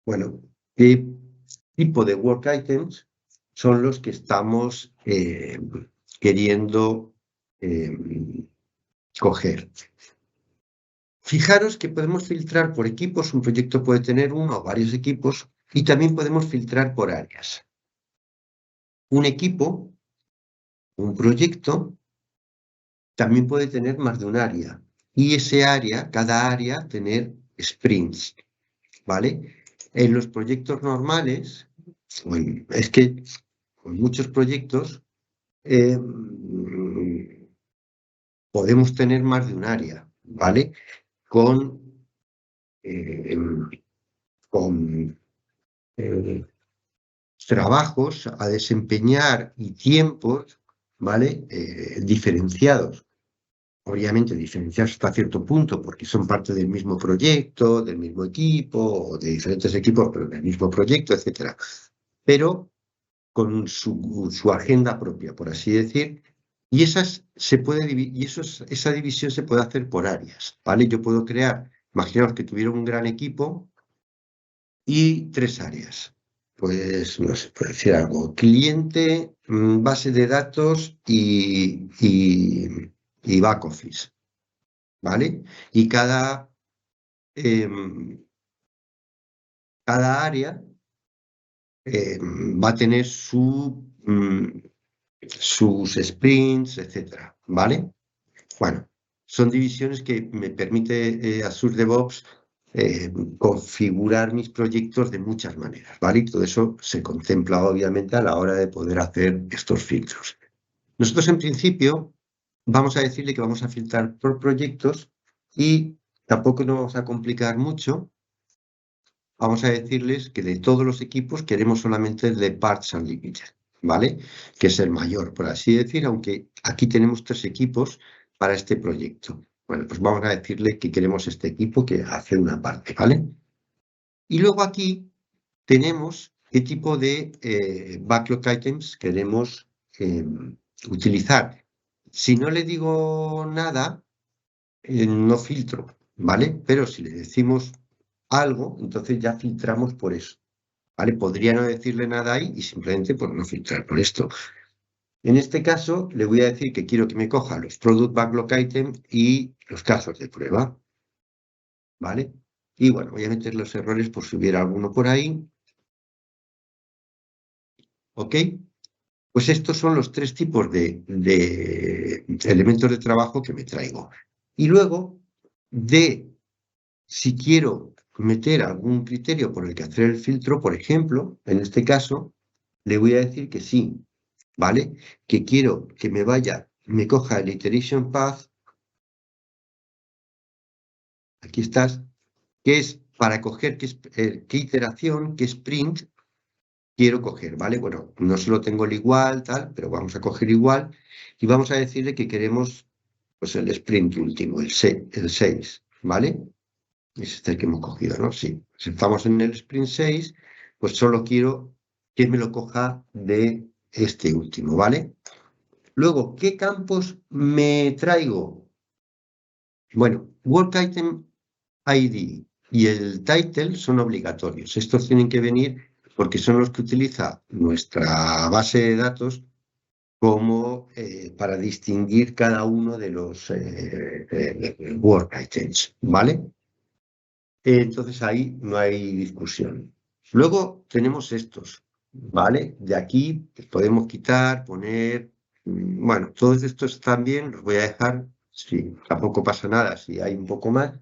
A: bueno, qué tipo de work items son los que estamos queriendo coger. Fijaros que podemos filtrar por equipos, un proyecto puede tener uno o varios equipos, y también podemos filtrar por áreas. Un equipo, un proyecto, también puede tener más de un área, y ese área, cada área, tener sprints, ¿vale? En los proyectos normales, bueno, es que con muchos proyectos podemos tener más de un área, ¿vale? Con, eh, con trabajos a desempeñar y tiempos, ¿vale? Diferenciados. Obviamente diferenciados hasta cierto punto porque son parte del mismo proyecto, del mismo equipo, o de diferentes equipos, pero del mismo proyecto, etcétera. Pero con su agenda propia, por así decir, y esa división se puede hacer por áreas, ¿vale? Yo puedo crear, imaginaos que tuviera un gran equipo y 3 áreas. Pues, no sé, puedo decir algo, cliente, base de datos y back office, ¿vale? Y em, cada área va a tener sus sprints, etcétera, ¿vale? Bueno, son divisiones que me permite Azure DevOps configurar mis proyectos de muchas maneras, ¿vale? Y todo eso se contempla obviamente a la hora de poder hacer estos filtros. Nosotros en principio vamos a decirle que vamos a filtrar por proyectos y tampoco nos vamos a complicar mucho. Vamos a decirles que de todos los equipos queremos solamente el de Parts Unlimited, ¿vale? Que es el mayor, por así decir, aunque aquí tenemos 3 equipos para este proyecto. Bueno, pues vamos a decirle que queremos este equipo que hace una parte, ¿vale? Y luego aquí tenemos qué tipo de backlog items queremos utilizar. Si no le digo nada, no filtro, ¿vale? Pero si le decimos algo, entonces ya filtramos por eso, ¿vale? Podría no decirle nada ahí y simplemente por no filtrar por esto. En este caso, le voy a decir que quiero que me coja los Product Backlog Item y los casos de prueba, ¿vale? Y bueno, voy a meter los errores por si hubiera alguno por ahí. ¿Ok? Pues estos son los 3 tipos de elementos de trabajo que me traigo. Y luego, si quiero meter algún criterio por el que hacer el filtro, por ejemplo, en este caso, le voy a decir que sí, ¿vale? Que quiero que me coja el iteration path, aquí estás, que es para coger qué iteración, qué sprint quiero coger, ¿vale? Bueno, no solo tengo el igual, tal, pero vamos a coger igual y vamos a decirle que queremos pues el sprint último, el 6, ¿vale? Es este el que hemos cogido, ¿no? Sí. Si estamos en el sprint 6, pues solo quiero que me lo coja de este último, ¿vale? Luego, ¿qué campos me traigo? Bueno, Work Item ID y el title son obligatorios. Estos tienen que venir porque son los que utiliza nuestra base de datos como para distinguir cada uno de los work items, ¿vale? Entonces ahí no hay discusión. Luego tenemos estos, ¿vale? De aquí podemos quitar, poner, bueno, todos estos también los voy a dejar, sí, tampoco pasa nada si hay un poco más,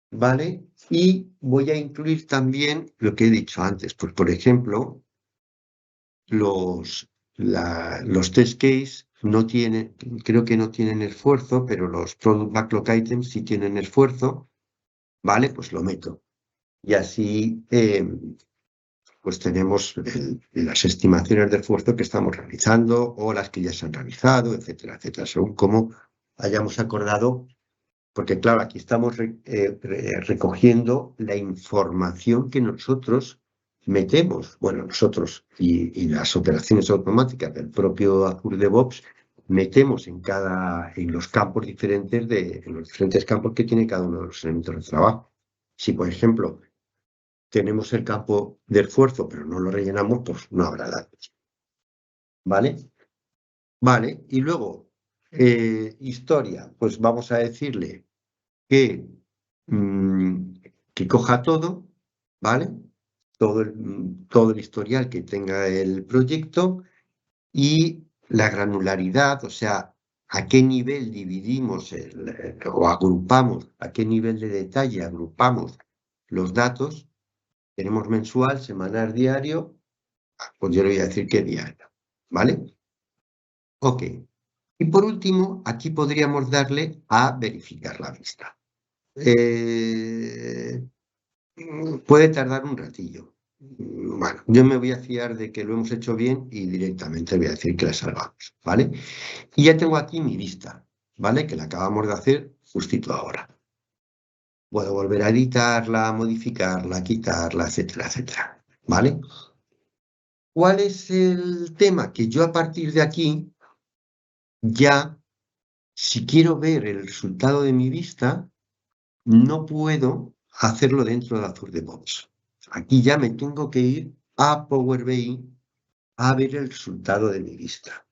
A: ¿vale? Y voy a incluir también lo que he dicho antes, pues por ejemplo, los test case no tienen, creo que no tienen esfuerzo, pero los product backlog items sí tienen esfuerzo, ¿vale? Pues lo meto. Y así pues tenemos las estimaciones de esfuerzo que estamos realizando o las que ya se han realizado, etcétera, etcétera, según cómo hayamos acordado. Porque claro, aquí estamos recogiendo la información que nosotros metemos, bueno, nosotros y las operaciones automáticas del propio Azure DevOps metemos en los campos diferentes en los diferentes campos que tiene cada uno de los elementos de trabajo. Si, por ejemplo, tenemos el campo de esfuerzo, pero no lo rellenamos, pues no habrá datos. ¿Vale? Vale, y luego, historia, pues vamos a decirle que, que coja todo, ¿vale? Todo el historial que tenga el proyecto y la granularidad, o sea, a qué nivel dividimos o agrupamos, a qué nivel de detalle agrupamos los datos. Tenemos mensual, semanal, diario, pues yo le voy a decir que diario, ¿vale? Ok. Y por último, aquí podríamos darle a verificar la vista. Puede tardar un ratillo. Bueno, yo me voy a fiar de que lo hemos hecho bien y directamente voy a decir que la salvamos, ¿vale? Y ya tengo aquí mi vista, ¿vale? Que la acabamos de hacer justito ahora. Puedo volver a editarla, modificarla, quitarla, etcétera, etcétera, ¿vale? ¿Cuál es el tema? Que yo a partir de aquí, ya, si quiero ver el resultado de mi vista, no puedo hacerlo dentro de Azure DevOps. Aquí ya me tengo que ir a Power BI a ver el resultado de mi vista.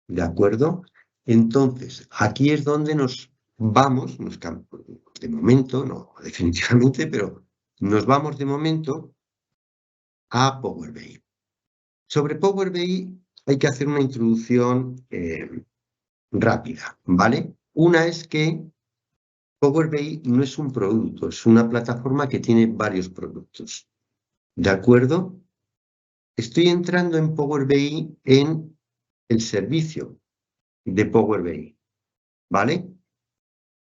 A: ¿De acuerdo? Entonces, aquí es donde nos vamos, de momento, no definitivamente, pero nos vamos de momento a Power BI. Sobre Power BI hay que hacer una introducción rápida, ¿vale? Una es que Power BI no es un producto, es una plataforma que tiene varios productos. ¿De acuerdo? Estoy entrando en Power BI en el servicio de Power BI, ¿vale?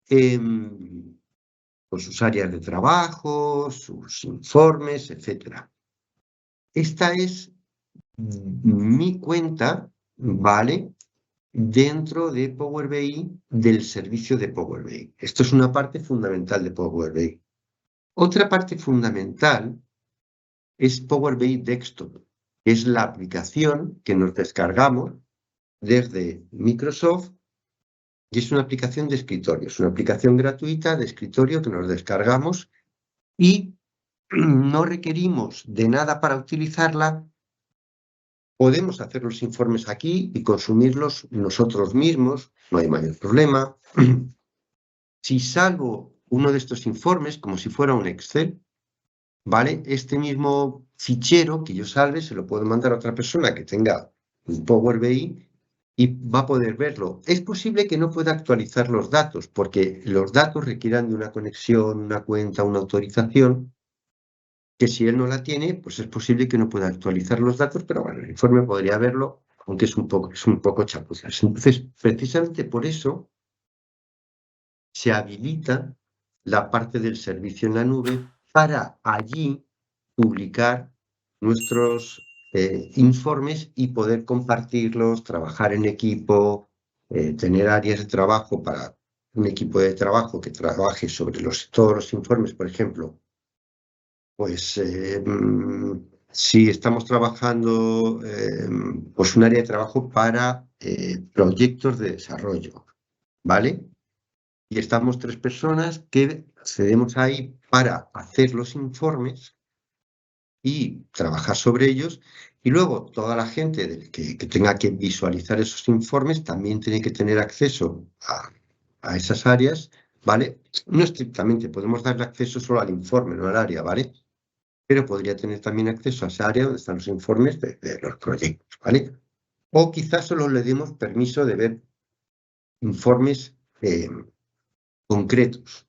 A: Con sus áreas de trabajo, sus informes, etc. Esta es mi cuenta, ¿vale? Dentro de Power BI, del servicio de Power BI. Esto es una parte fundamental de Power BI. Otra parte fundamental es Power BI Desktop, que es la aplicación que nos descargamos desde Microsoft y es una aplicación de escritorio, es una aplicación gratuita de escritorio que nos descargamos y no requerimos de nada para utilizarla. Podemos hacer los informes aquí y consumirlos nosotros mismos, no hay mayor problema. Si salgo uno de estos informes como si fuera un Excel, ¿vale? Este mismo fichero que yo salve se lo puedo mandar a otra persona que tenga un Power BI y va a poder verlo. Es posible que no pueda actualizar los datos porque los datos requieran de una conexión, una cuenta, una autorización, que si él no la tiene, pues es posible que no pueda actualizar los datos, pero bueno, el informe podría verlo, aunque es un poco chapuzas. Entonces, precisamente por eso se habilita la parte del servicio en la nube para allí publicar nuestros informes y poder compartirlos, trabajar en equipo, tener áreas de trabajo para un equipo de trabajo que trabaje sobre todos los informes, por ejemplo. Pues si estamos trabajando, pues un área de trabajo para proyectos de desarrollo, ¿vale? Y estamos 3 personas que accedemos ahí para hacer los informes y trabajar sobre ellos. Y luego toda la gente que tenga que visualizar esos informes también tiene que tener acceso a esas áreas, ¿vale? No estrictamente, podemos darle acceso solo al informe, no al área, ¿vale? Pero podría tener también acceso a esa área donde están los informes de los proyectos, ¿vale? O quizás solo le demos permiso de ver informes concretos.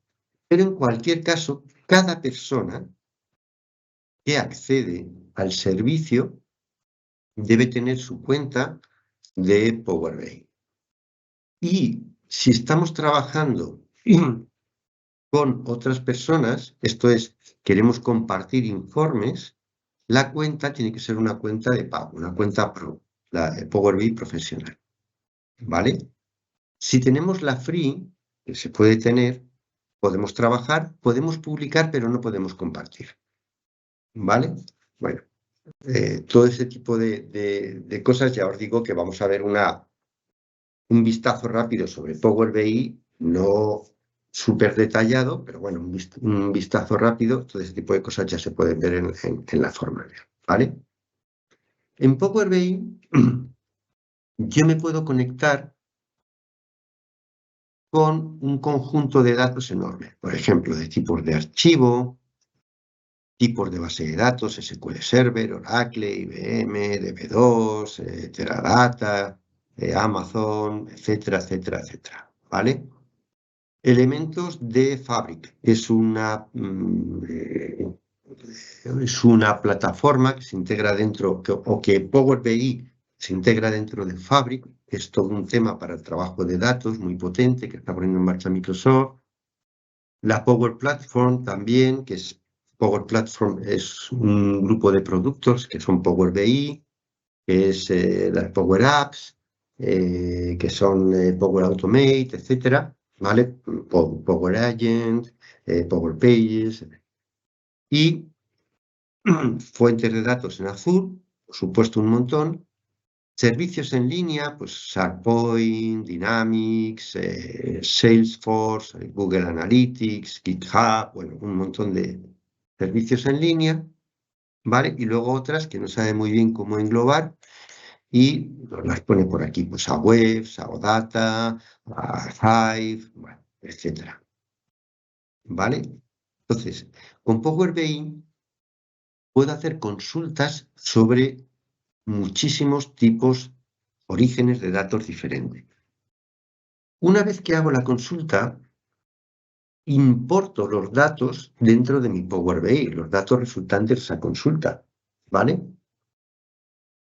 A: Pero en cualquier caso, cada persona que accede al servicio debe tener su cuenta de Power BI. Y si estamos trabajando con otras personas, esto es, queremos compartir informes, la cuenta tiene que ser una cuenta de pago, una cuenta Pro, la de Power BI profesional, ¿vale? Si tenemos la free, que se puede tener, podemos trabajar, podemos publicar, pero no podemos compartir, ¿vale? Bueno, todo ese tipo de cosas, ya os digo que vamos a ver un vistazo rápido sobre Power BI, no súper detallado, pero bueno, un vistazo rápido, todo ese tipo de cosas ya se pueden ver en la formación, ¿vale? En Power BI yo me puedo conectar con un conjunto de datos enorme, por ejemplo, de tipos de archivo, tipos de base de datos, SQL Server, Oracle, IBM, DB2, Teradata, Amazon, etcétera, etcétera, etcétera, ¿vale? Elementos de Fabric, que es una plataforma que se integra dentro, o que Power BI se integra dentro de Fabric, que es todo un tema para el trabajo de datos muy potente que está poniendo en marcha Microsoft. La Power Platform también, que es Power Platform, es un grupo de productos que son Power BI, que es las Power Apps, que son Power Automate, etcétera, ¿vale? Power Agent, Power Pages y fuentes de datos en azul, por supuesto un montón. Servicios en línea, pues SharePoint, Dynamics, Salesforce, Google Analytics, GitHub, bueno, un montón de servicios en línea, ¿vale? Y luego otras que no sabe muy bien cómo englobar y nos las pone por aquí, pues a Webs, a OData, a Hive, bueno, etcétera, ¿vale? Entonces, con Power BI puedo hacer consultas sobre muchísimos tipos, orígenes de datos diferentes. Una vez que hago la consulta, importo los datos dentro de mi Power BI, los datos resultantes de esa consulta, ¿vale?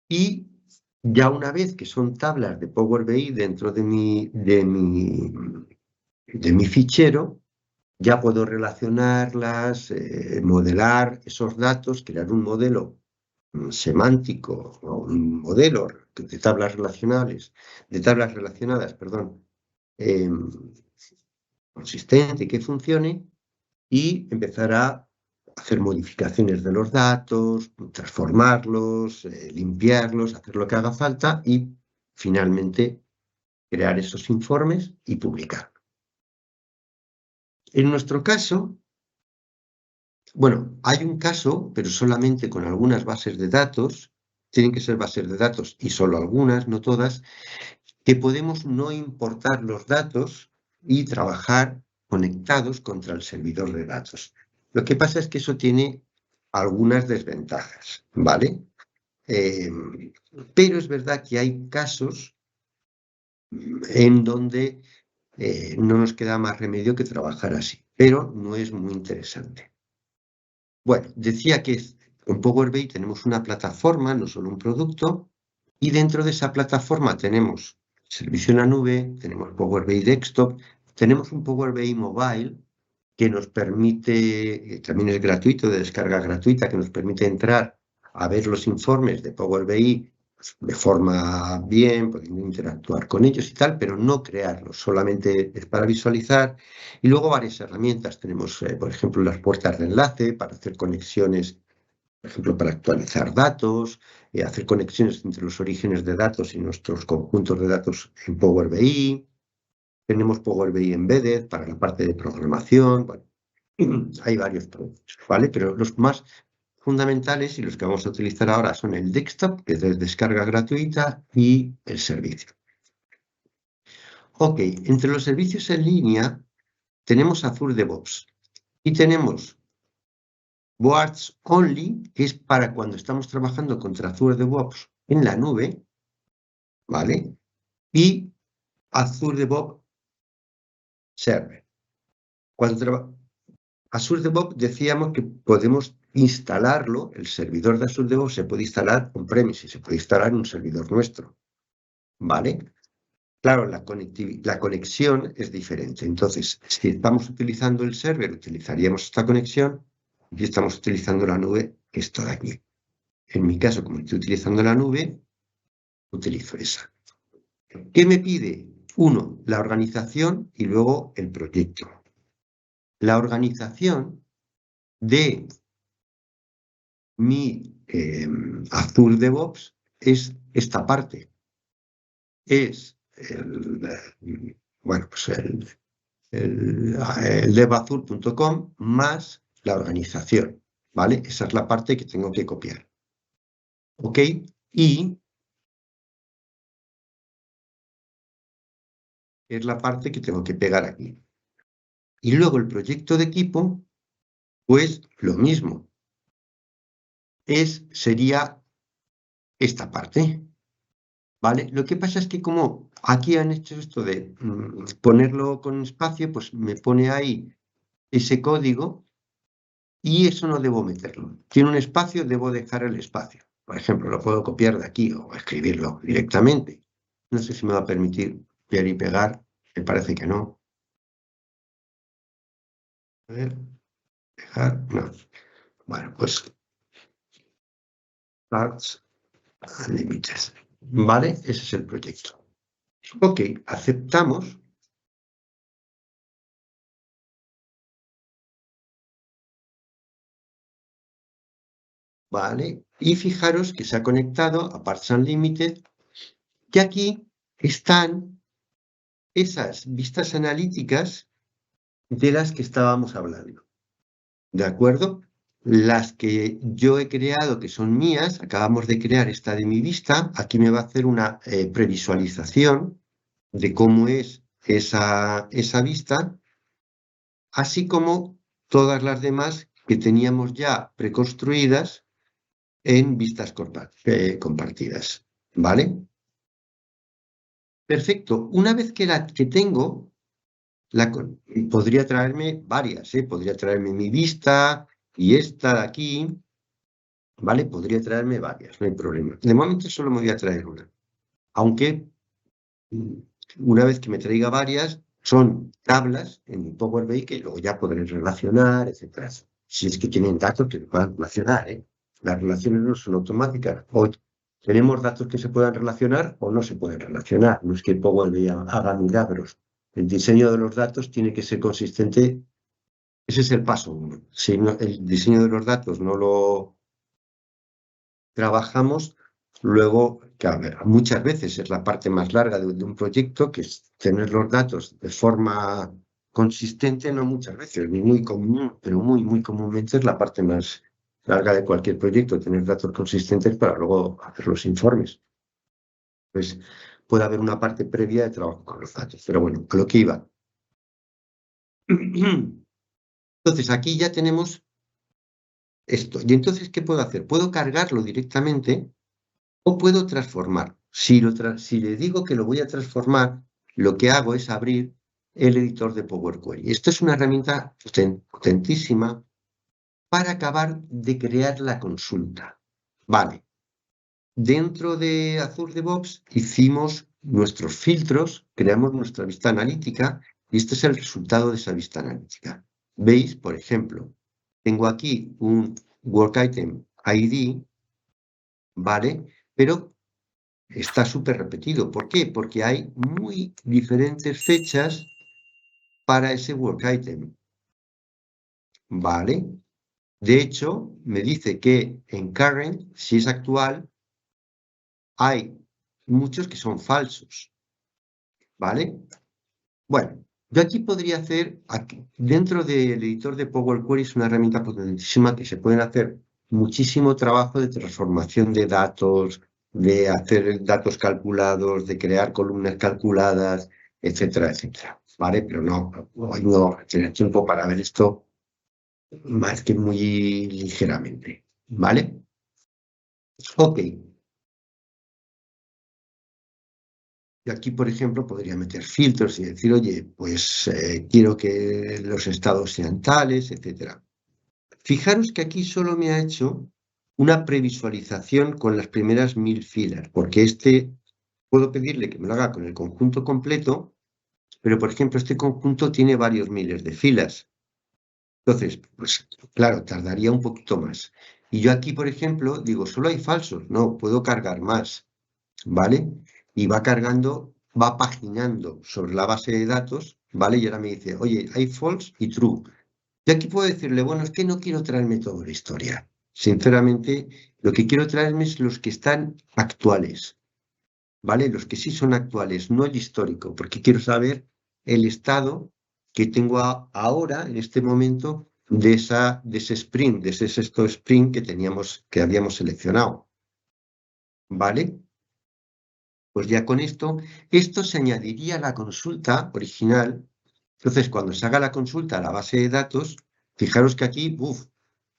A: Y ya una vez que son tablas de Power BI dentro de mi fichero, ya puedo relacionarlas, modelar esos datos, crear un modelo semántico o un modelo de tablas relacionadas, perdón, consistente que funcione y empezar a hacer modificaciones de los datos, transformarlos, limpiarlos, hacer lo que haga falta y finalmente crear esos informes y publicar. En nuestro caso, bueno, hay un caso, pero solamente con algunas bases de datos, tienen que ser bases de datos y solo algunas, no todas, que podemos no importar los datos y trabajar conectados contra el servidor de datos. Lo que pasa es que eso tiene algunas desventajas, ¿vale? Pero es verdad que hay casos en donde no nos queda más remedio que trabajar así, pero no es muy interesante. Bueno, decía que con Power BI tenemos una plataforma, no solo un producto, y dentro de esa plataforma tenemos servicio en la nube, tenemos Power BI Desktop, tenemos un Power BI Mobile, que nos permite, también es gratuito, de descarga gratuita, que nos permite entrar a ver los informes de Power BI de forma bien, pudiendo interactuar con ellos y tal, pero no crearlos, solamente es para visualizar. Y luego varias herramientas. Tenemos, por ejemplo, las puertas de enlace para hacer conexiones, por ejemplo, para actualizar datos, hacer conexiones entre los orígenes de datos y nuestros conjuntos de datos en Power BI. Tenemos Power BI Embedded para la parte de programación. Bueno, hay varios productos, ¿vale? Pero los más fundamentales y los que vamos a utilizar ahora son el desktop, que es de descarga gratuita, y el servicio. Ok, entre los servicios en línea tenemos Azure DevOps y tenemos Boards Only, que es para cuando estamos trabajando contra Azure DevOps en la nube, ¿vale? Y Azure DevOps Server. Azure DevOps decíamos que podemos instalarlo, el servidor de Azure DevOps se puede instalar on-premise, se puede instalar en un servidor nuestro, ¿vale? Claro, la conexión es diferente. Entonces, si estamos utilizando el server, utilizaríamos esta conexión, y estamos utilizando la nube, esto de aquí. En mi caso, como estoy utilizando la nube, utilizo esa. ¿Qué me pide? Uno, la organización y luego el proyecto. La organización de mi Azure DevOps es esta parte. Es bueno, pues el devazure.com más la organización, ¿vale? Esa es la parte que tengo que copiar. ¿Ok? Y es la parte que tengo que pegar aquí. Y luego el proyecto de equipo, pues lo mismo. Sería esta parte, ¿vale? Lo que pasa es que como aquí han hecho esto de ponerlo con espacio, pues me pone ahí ese código y eso no debo meterlo. Tiene un espacio, debo dejar el espacio. Por ejemplo, lo puedo copiar de aquí o escribirlo directamente. No sé si me va a permitir copiar y pegar. Me parece que no. A ver, pegar, no. Bueno, pues Parts Unlimited. ¿Vale? Ese es el proyecto. Ok, aceptamos. ¿Vale? Y fijaros que se ha conectado a Parts Unlimited, que aquí están esas vistas analíticas de las que estábamos hablando. ¿De acuerdo? Las que yo he creado, que son mías, acabamos de crear esta de mi vista, aquí me va a hacer una previsualización de cómo es esa vista, así como todas las demás que teníamos ya preconstruidas en vistas compartidas. ¿Vale? Perfecto. Una vez que la que tengo, podría traerme varias, podría traerme mi vista y esta de aquí, ¿vale? Podría traerme varias, no hay problema. De momento solo me voy a traer una. Aunque una vez que me traiga varias, son tablas en mi Power BI que luego ya podré relacionar, etc. Si es que tienen datos que se puedan relacionar, ¿eh? Las relaciones no son automáticas. O tenemos datos que se puedan relacionar o no se pueden relacionar. No es que el Power BI haga milagros. El diseño de los datos tiene que ser consistente. Ese es el paso uno. Si el diseño de los datos no lo trabajamos, luego, que muchas veces es la parte más larga de un proyecto, que es tener los datos de forma consistente, no muchas veces, ni muy común, pero muy, muy comúnmente es la parte más larga de cualquier proyecto, tener datos consistentes para luego hacer los informes. Pues puede haber una parte previa de trabajo con los datos, pero bueno, a lo que iba. Entonces, aquí ya tenemos esto. ¿Y entonces qué puedo hacer? Puedo cargarlo directamente o puedo transformar. Si le digo que lo voy a transformar, lo que hago es abrir el editor de Power Query. Esto es una herramienta potentísima para acabar de crear la consulta. Vale. Dentro de Azure DevOps hicimos nuestros filtros, creamos nuestra vista analítica y este es el resultado de esa vista analítica. ¿Veis? Por ejemplo, tengo aquí un work item ID, ¿vale? Pero está súper repetido. ¿Por qué? Porque hay muy diferentes fechas para ese work item, ¿vale? De hecho, me dice que en current, si es actual, hay muchos que son falsos, ¿vale? Bueno, yo aquí podría hacer, dentro del editor de Power Query es una herramienta potentísima que se pueden hacer muchísimo trabajo de transformación de datos, de hacer datos calculados, de crear columnas calculadas, etcétera, etcétera, ¿vale? Pero no, hoy no tener tiempo para ver esto más que muy ligeramente, ¿vale? Ok, yo aquí, por ejemplo, podría meter filtros y decir, oye, pues quiero que los estados sean tales, etcétera. Fijaros que aquí solo me ha hecho una previsualización con las primeras 1000 filas, porque puedo pedirle que me lo haga con el conjunto completo, pero por ejemplo este conjunto tiene varios miles de filas. Entonces, pues claro, tardaría un poquito más. Y yo aquí, por ejemplo, digo, solo hay falsos, no, puedo cargar más, ¿vale? Y va cargando, va paginando sobre la base de datos, ¿vale? Y ahora me dice, oye, hay false y true. Y aquí puedo decirle, bueno, es que no quiero traerme toda la historia. Sinceramente, lo que quiero traerme es los que están actuales, ¿vale? Los que sí son actuales, no el histórico, porque quiero saber el estado que tengo ahora, en este momento, de ese sprint, de ese sexto sprint que habíamos seleccionado, ¿vale? Pues ya con esto se añadiría a la consulta original. Entonces, cuando se haga la consulta a la base de datos, fijaros que aquí,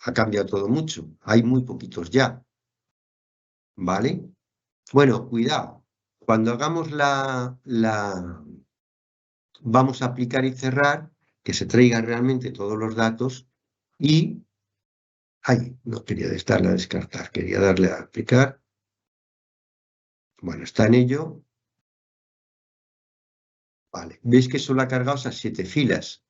A: ha cambiado todo mucho. Hay muy poquitos ya, ¿vale? Bueno, cuidado. Cuando hagamos vamos a aplicar y cerrar, que se traiga realmente todos los datos y, ay, no quería darle a descartar, quería darle a aplicar. Bueno, está en ello. Vale, veis que solo ha cargado esas 7 filas,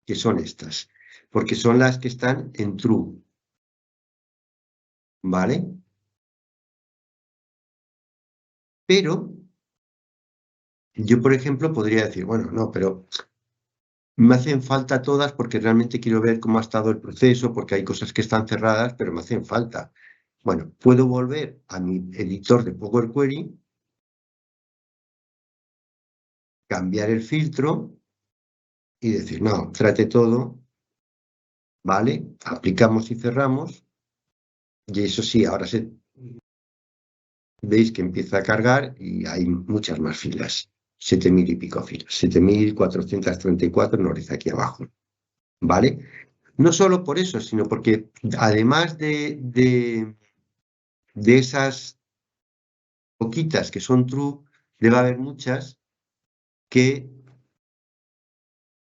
A: que son estas, porque son las que están en true, ¿vale? Pero yo, por ejemplo, podría decir, bueno, no, pero me hacen falta todas porque realmente quiero ver cómo ha estado el proceso, porque hay cosas que están cerradas, pero me hacen falta. Bueno, puedo volver a mi editor de Power Query, cambiar el filtro y decir, no, trate todo, ¿vale? Aplicamos y cerramos. Y eso sí, ahora veis que empieza a cargar y hay muchas más filas. 7000 y pico filas. 7434 nos dice aquí abajo, ¿vale? No solo por eso, sino porque además de esas poquitas que son true, debe haber muchas que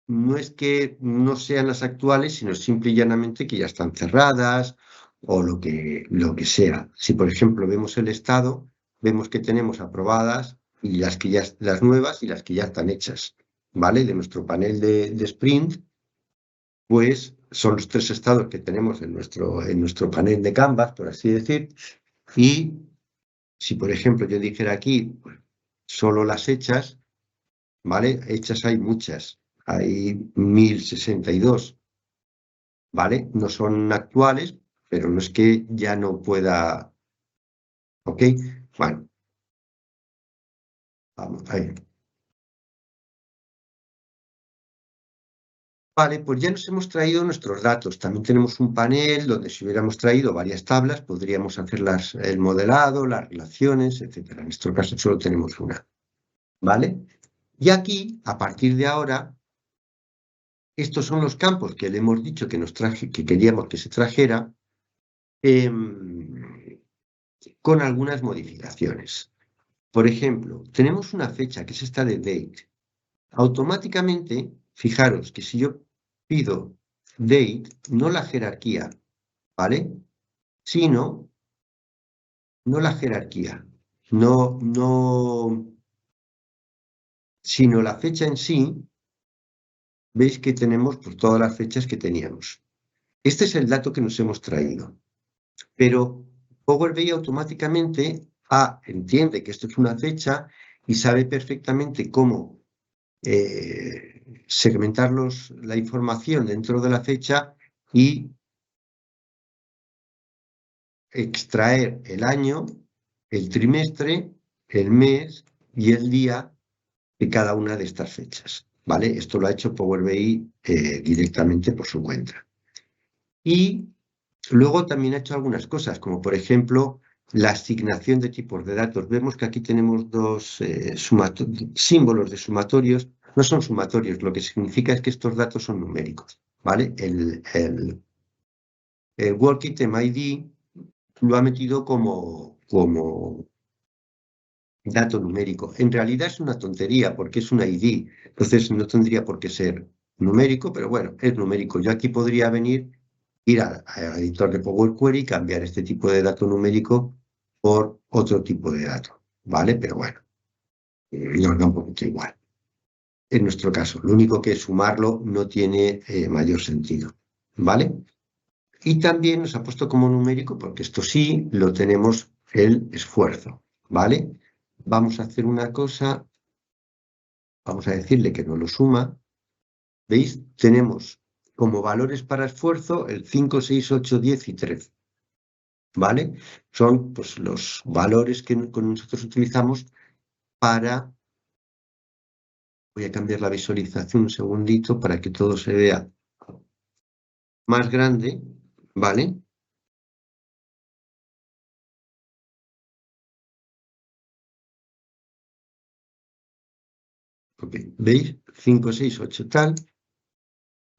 A: no es que no sean las actuales, sino simple y llanamente que ya están cerradas o lo que sea. Si, por ejemplo, vemos el estado, vemos que tenemos aprobadas y las nuevas y las que ya están hechas, ¿vale? De nuestro panel de sprint, pues son los 3 estados que tenemos en nuestro panel de Canvas, por así decir, y si, por ejemplo, yo dijera aquí, pues, solo las hechas, ¿vale? Hechas hay muchas, hay 1062, ¿vale? No son actuales, pero no es que ya no pueda, ¿ok? Bueno, vamos, ahí. Vale, pues ya nos hemos traído nuestros datos. También tenemos un panel donde si hubiéramos traído varias tablas, podríamos hacer el modelado, las relaciones, etcétera. En nuestro caso solo tenemos una, ¿vale? Y aquí, a partir de ahora, estos son los campos que le hemos dicho que queríamos que se trajera, con algunas modificaciones. Por ejemplo, tenemos una fecha que es esta de date. Automáticamente, fijaros que si yo pido date, no la jerarquía, ¿vale? Sino, no la jerarquía, no, sino la fecha en sí, veis que tenemos pues, todas las fechas que teníamos. Este es el dato que nos hemos traído. Pero Power BI automáticamente entiende que esto es una fecha y sabe perfectamente cómo segmentar la información dentro de la fecha y extraer el año, el trimestre, el mes y el día de cada una de estas fechas. ¿Vale? Esto lo ha hecho Power BI directamente por su cuenta. Y luego también ha hecho algunas cosas, como por ejemplo la asignación de tipos de datos. Vemos que aquí tenemos dos símbolos de sumatorios. No son sumatorios, lo que significa es que estos datos son numéricos. ¿Vale? El Work Item ID lo ha metido como dato numérico. En realidad es una tontería porque es una ID, entonces no tendría por qué ser numérico, pero bueno, es numérico. Yo aquí podría venir, ir al editor de Power Query y cambiar este tipo de dato numérico por otro tipo de dato, ¿vale? Pero bueno, nos da un poquito igual. En nuestro caso, lo único que es sumarlo no tiene mayor sentido, ¿vale? Y también nos ha puesto como numérico, porque esto sí lo tenemos el esfuerzo, ¿vale? Vamos a hacer una cosa, vamos a decirle que no lo suma. ¿Veis? Tenemos como valores para esfuerzo el 5, 6, 8, 10 y 13. ¿Vale? Son pues, los valores que nosotros utilizamos para... Voy a cambiar la visualización un segundito para que todo se vea más grande, ¿vale? Okay. ¿Veis? 5, 6, 8 tal.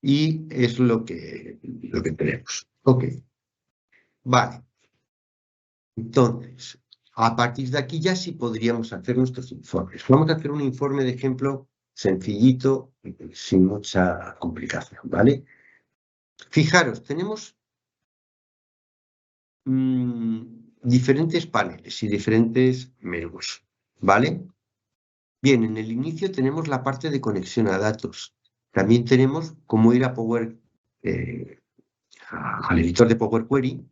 A: Y es lo que tenemos. Ok. Vale. Entonces, a partir de aquí ya sí podríamos hacer nuestros informes. Vamos a hacer un informe de ejemplo sencillito, sin mucha complicación, ¿vale? Fijaros, tenemos diferentes paneles y diferentes menús, ¿vale? Bien, en el inicio tenemos la parte de conexión a datos. También tenemos cómo ir a al editor de Power Query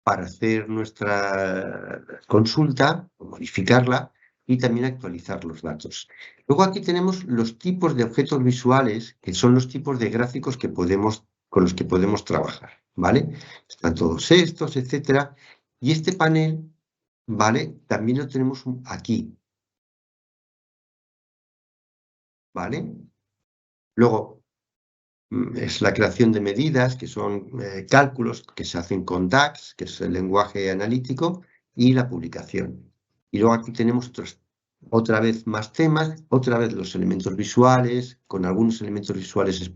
A: para hacer nuestra consulta, modificarla y también actualizar los datos. Luego aquí tenemos los tipos de objetos visuales, que son los tipos de gráficos con los que podemos trabajar, ¿vale? Están todos estos, etcétera. Y este panel, ¿vale? También lo tenemos aquí, ¿vale? Luego, es la creación de medidas, que son cálculos que se hacen con DAX, que es el lenguaje analítico, y la publicación. Y luego aquí tenemos otra vez más temas, otra vez los elementos visuales, con algunos elementos visuales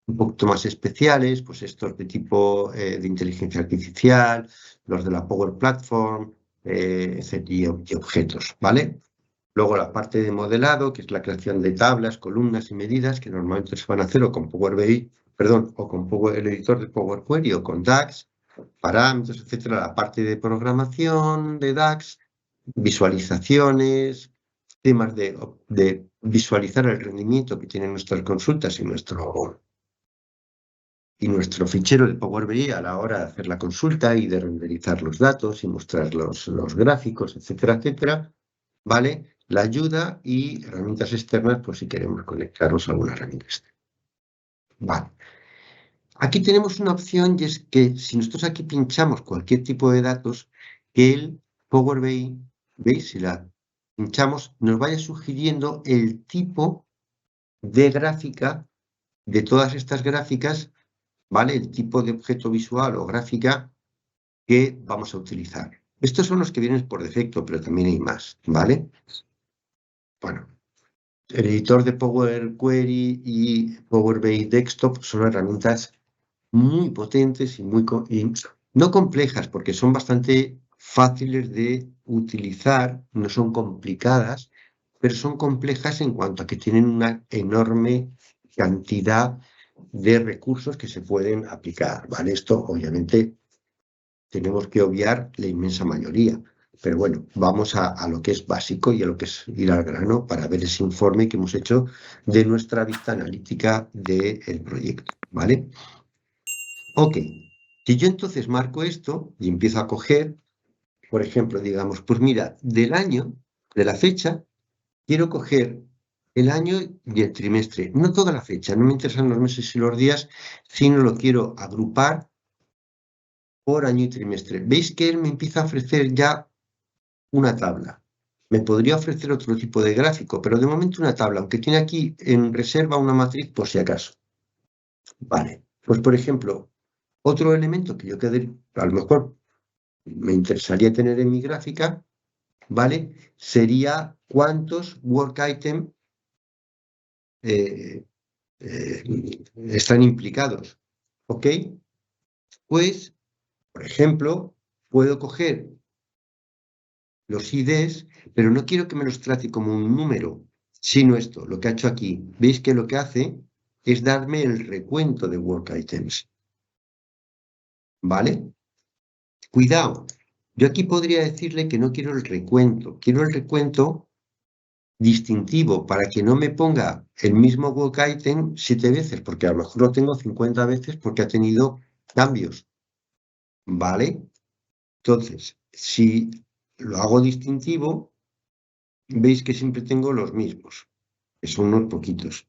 A: un poquito más especiales, pues estos de tipo de inteligencia artificial, los de la Power Platform, y objetos, ¿vale? Luego la parte de modelado, que es la creación de tablas, columnas y medidas, que normalmente se van a hacer o con Power BI, perdón, o con el editor de Power Query o con DAX, parámetros, etcétera. La parte de programación de DAX, visualizaciones, temas de visualizar el rendimiento que tienen nuestras consultas y nuestro fichero de Power BI a la hora de hacer la consulta y de renderizar los datos y mostrar los gráficos, etcétera, etcétera. ¿Vale? La ayuda y herramientas externas, pues si queremos conectarnos a alguna herramienta externa. Vale. Aquí tenemos una opción y es que si nosotros aquí pinchamos cualquier tipo de datos, que el Power BI, ¿veis? Si la pinchamos, nos vaya sugiriendo el tipo de gráfica de todas estas gráficas, ¿vale? El tipo de objeto visual o gráfica que vamos a utilizar. Estos son los que vienen por defecto, pero también hay más, ¿vale? Bueno, el editor de Power Query y Power BI Desktop son herramientas muy potentes y no complejas, porque son bastante fáciles de utilizar, no son complicadas, pero son complejas en cuanto a que tienen una enorme cantidad de recursos que se pueden aplicar, ¿vale? Esto, obviamente, tenemos que obviar la inmensa mayoría, Pero bueno, vamos a lo que es básico y a lo que es ir al grano para ver ese informe que hemos hecho de nuestra vista analítica del proyecto, ¿vale? Ok, si yo entonces marco esto y empiezo a coger, por ejemplo, digamos, pues mira, del año, de la fecha, quiero coger el año y el trimestre, no toda la fecha, no me interesan los meses y los días, sino lo quiero agrupar por año y trimestre. ¿Veis que él me empieza a ofrecer ya una tabla? Me podría ofrecer otro tipo de gráfico, pero de momento una tabla, aunque tiene aquí en reserva una matriz por si acaso. Vale, pues por ejemplo, otro elemento que yo a lo mejor me interesaría tener en mi gráfica, ¿vale? Sería cuántos work item eh, eh, están implicados, ¿ok? Pues, por ejemplo, puedo coger los IDs, pero no quiero que me los trate como un número, sino esto, lo que ha hecho aquí. ¿Veis que lo que hace es darme el recuento de work items? ¿Vale? Cuidado, yo aquí podría decirle que no quiero el recuento distintivo para que no me ponga el mismo work item 7 veces, porque a lo mejor lo tengo 50 veces porque ha tenido cambios. ¿Vale? Entonces, si lo hago distintivo, veis que siempre tengo los mismos, que son unos poquitos.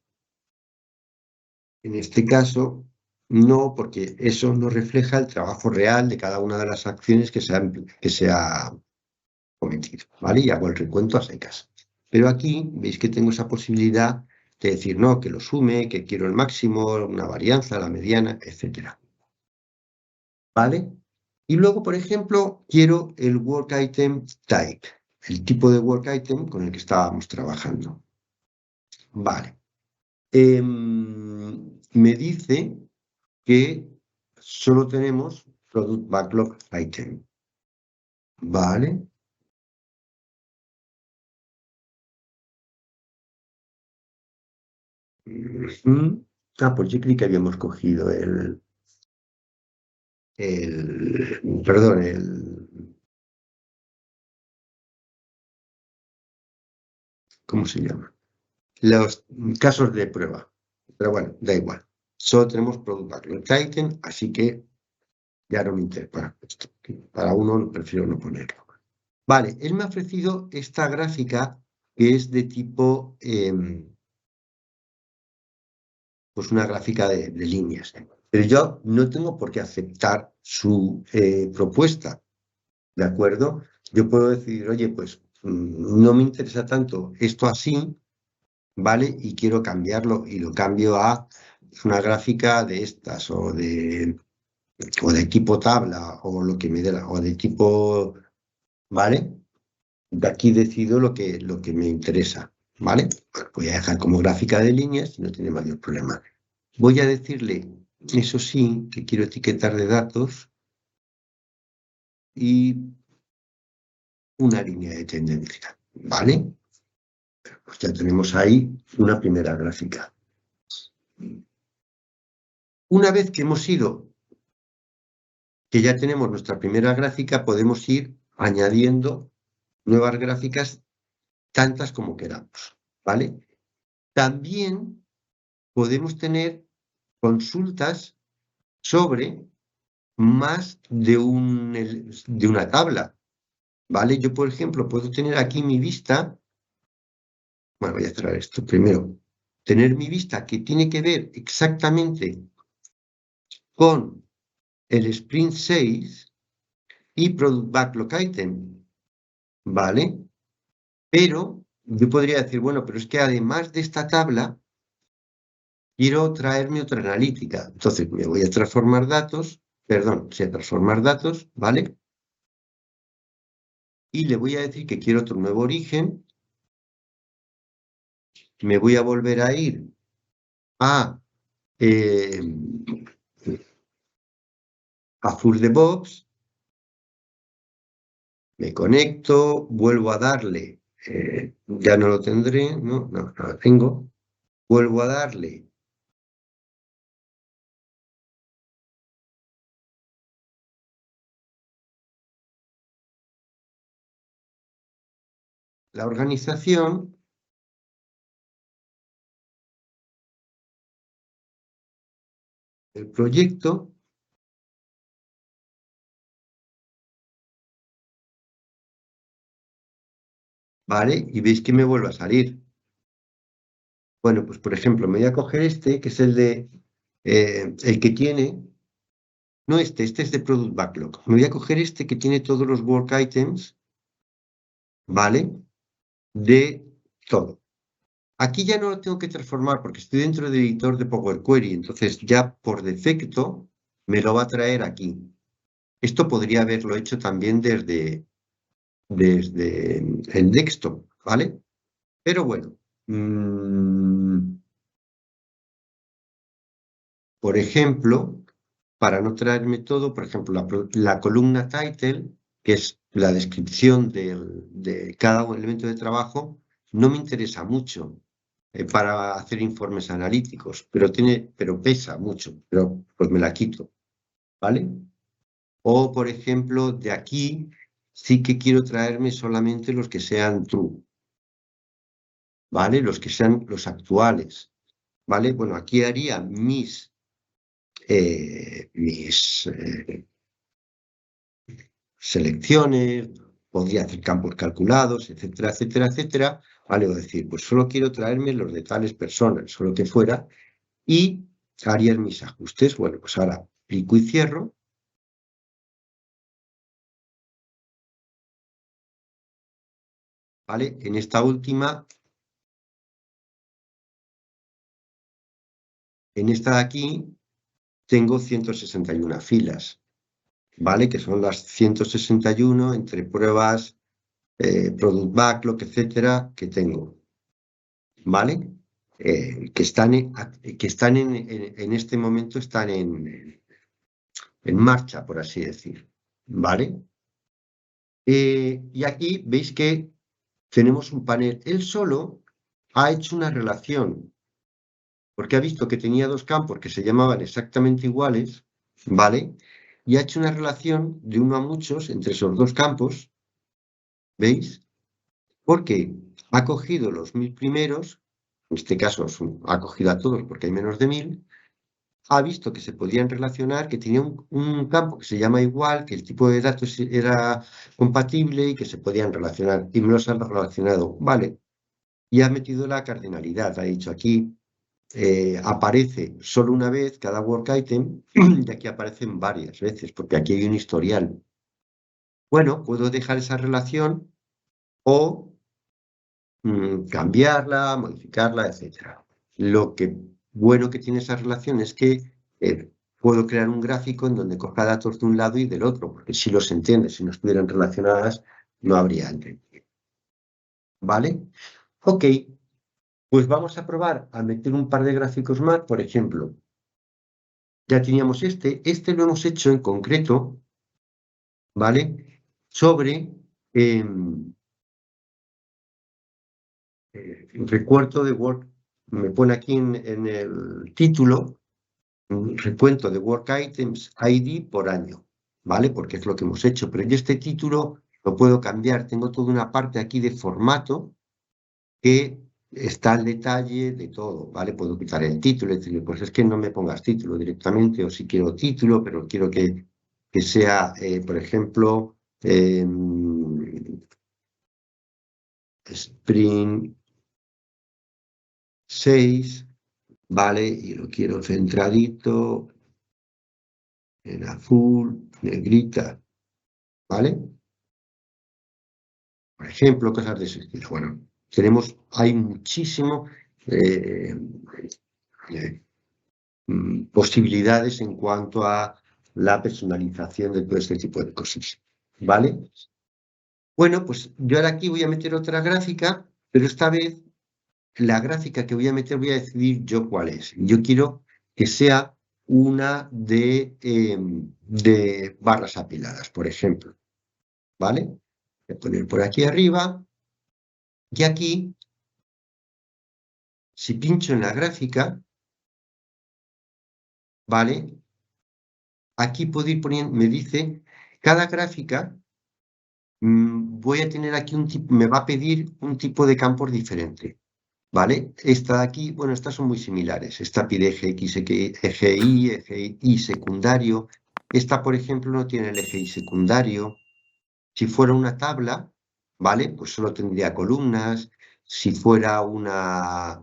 A: En este caso, no, porque eso no refleja el trabajo real de cada una de las acciones que se ha cometido, ¿vale? Y hago el recuento a secas. Pero aquí veis que tengo esa posibilidad de decir, no, que lo sume, que quiero el máximo, una varianza, la mediana, etcétera. ¿Vale? Y luego, por ejemplo, quiero el work item type, el tipo de work item con el que estábamos trabajando. Vale. Me dice que solo tenemos product backlog item. Vale. Pues yo creí que habíamos cogido perdón, ¿cómo se llama? Los casos de prueba. Pero bueno, da igual. Solo tenemos product backlog item, así que ya no me interesa. Para uno prefiero no ponerlo. Vale, él me ha ofrecido esta gráfica que es de tipo, pues una gráfica de líneas. Pero yo no tengo por qué aceptar su propuesta, ¿de acuerdo? Yo puedo decir, oye, pues no me interesa tanto esto así, ¿vale? Y quiero cambiarlo y lo cambio a una gráfica de estas o de tipo tabla o lo que me dé o de tipo, ¿vale? De aquí decido lo que me interesa, ¿vale? Bueno, voy a dejar como gráfica de líneas y no tiene mayor problema. Voy a decirle, eso sí, que quiero etiquetar de datos y una línea de tendencia, ¿vale? Pues ya tenemos ahí una primera gráfica. Una vez que hemos ido, que ya tenemos nuestra primera gráfica, podemos ir añadiendo nuevas gráficas tantas como queramos, ¿vale? También podemos tener consultas sobre más de una tabla, ¿vale? Yo, por ejemplo, puedo tener aquí mi vista, bueno, voy a cerrar esto primero, tener mi vista que tiene que ver exactamente con el Sprint 6 y Product Backlog Item, ¿vale? Pero yo podría decir, bueno, pero es que además de esta tabla, quiero traerme otra analítica. Entonces me voy a transformar datos, perdón, sí, a transformar datos, ¿vale? Y le voy a decir que quiero otro nuevo origen. Me voy a volver a ir eh, a Full DevOps, me conecto, vuelvo a darle, ya no lo tendré, no lo tengo, vuelvo a darle la organización el proyecto, ¿vale? Y veis que me vuelve a salir. Bueno, pues por ejemplo, me voy a coger este, que es el que tiene, no este es de Product Backlog. Me voy a coger este que tiene todos los work items, ¿vale? De todo. Aquí ya no lo tengo que transformar porque estoy dentro del editor de Power Query, entonces ya por defecto me lo va a traer aquí. Esto podría haberlo hecho también desde el desktop, ¿vale? Pero bueno, por ejemplo, para no traerme todo, por ejemplo, la columna title, que es la descripción de cada elemento de trabajo, no me interesa mucho para hacer informes analíticos, pero pesa mucho, pero pues me la quito, ¿vale? O, por ejemplo, de aquí sí que quiero traerme solamente los que sean true, ¿vale? Los que sean los actuales, ¿vale? Bueno, aquí haría mis selecciones, podría hacer campos calculados, etcétera, etcétera, etcétera, ¿vale? O decir, pues solo quiero traerme los de tales personas, o lo que fuera, y haría mis ajustes. Bueno, pues ahora pico y cierro, ¿vale? En esta última, en esta de aquí, tengo 161 filas, ¿vale? Que son las 161 entre pruebas, product backlog, etcétera, que tengo, ¿vale? Que están en este momento están en marcha, por así decir, ¿vale? Y aquí veis que tenemos un panel. Él solo ha hecho una relación, porque ha visto que tenía dos campos que se llamaban exactamente iguales, ¿vale? Y ha hecho una relación de uno a muchos entre esos dos campos, ¿veis? Porque ha cogido los 1000 primeros, en este caso ha cogido a todos porque hay menos de 1000, ha visto que se podían relacionar, que tenía un campo que se llama igual, que el tipo de datos era compatible y que se podían relacionar, y me los han relacionado, vale, y ha metido la cardinalidad, ha dicho aquí, aparece solo una vez cada work item, y aquí aparecen varias veces, porque aquí hay un historial. Bueno, puedo dejar esa relación o cambiarla, modificarla, etc. Lo que bueno que tiene esa relación es que puedo crear un gráfico en donde coja datos de un lado y del otro, porque si los entiende, si no estuvieran relacionadas, no habría entendido. ¿Vale? Ok, pues vamos a probar a meter un par de gráficos más. Por ejemplo, ya teníamos este lo hemos hecho en concreto, ¿vale? Sobre recuento de Word, me pone aquí en el título, un recuento de Work Items ID por año, ¿vale? Porque es lo que hemos hecho, pero yo este título lo puedo cambiar, tengo toda una parte aquí de formato que está al detalle de todo, ¿vale? Puedo quitar el título y decir, pues es que no me pongas título directamente, o si quiero título, pero quiero que sea, por ejemplo, Spring 6, ¿vale? Y lo quiero centradito, en azul, negrita, ¿vale? Por ejemplo, cosas de ese estilo. Bueno, hay muchísimo eh, posibilidades en cuanto a la personalización de todo este tipo de cosas, ¿vale? Bueno, pues yo ahora aquí voy a meter otra gráfica, pero esta vez la gráfica que voy a meter voy a decidir yo cuál es. Yo quiero que sea una de barras apiladas, por ejemplo, ¿vale? Voy a poner por aquí arriba y aquí, si pincho en la gráfica, ¿vale? Aquí puedo ir poniendo, me dice, cada gráfica voy a tener aquí un tipo, me va a pedir un tipo de campos diferente, ¿vale? Esta de aquí, bueno, estas son muy similares. Esta pide eje X, eje Y secundario. Esta, por ejemplo, no tiene el eje Y secundario. Si fuera una tabla, ¿vale? Pues solo tendría columnas. Si fuera una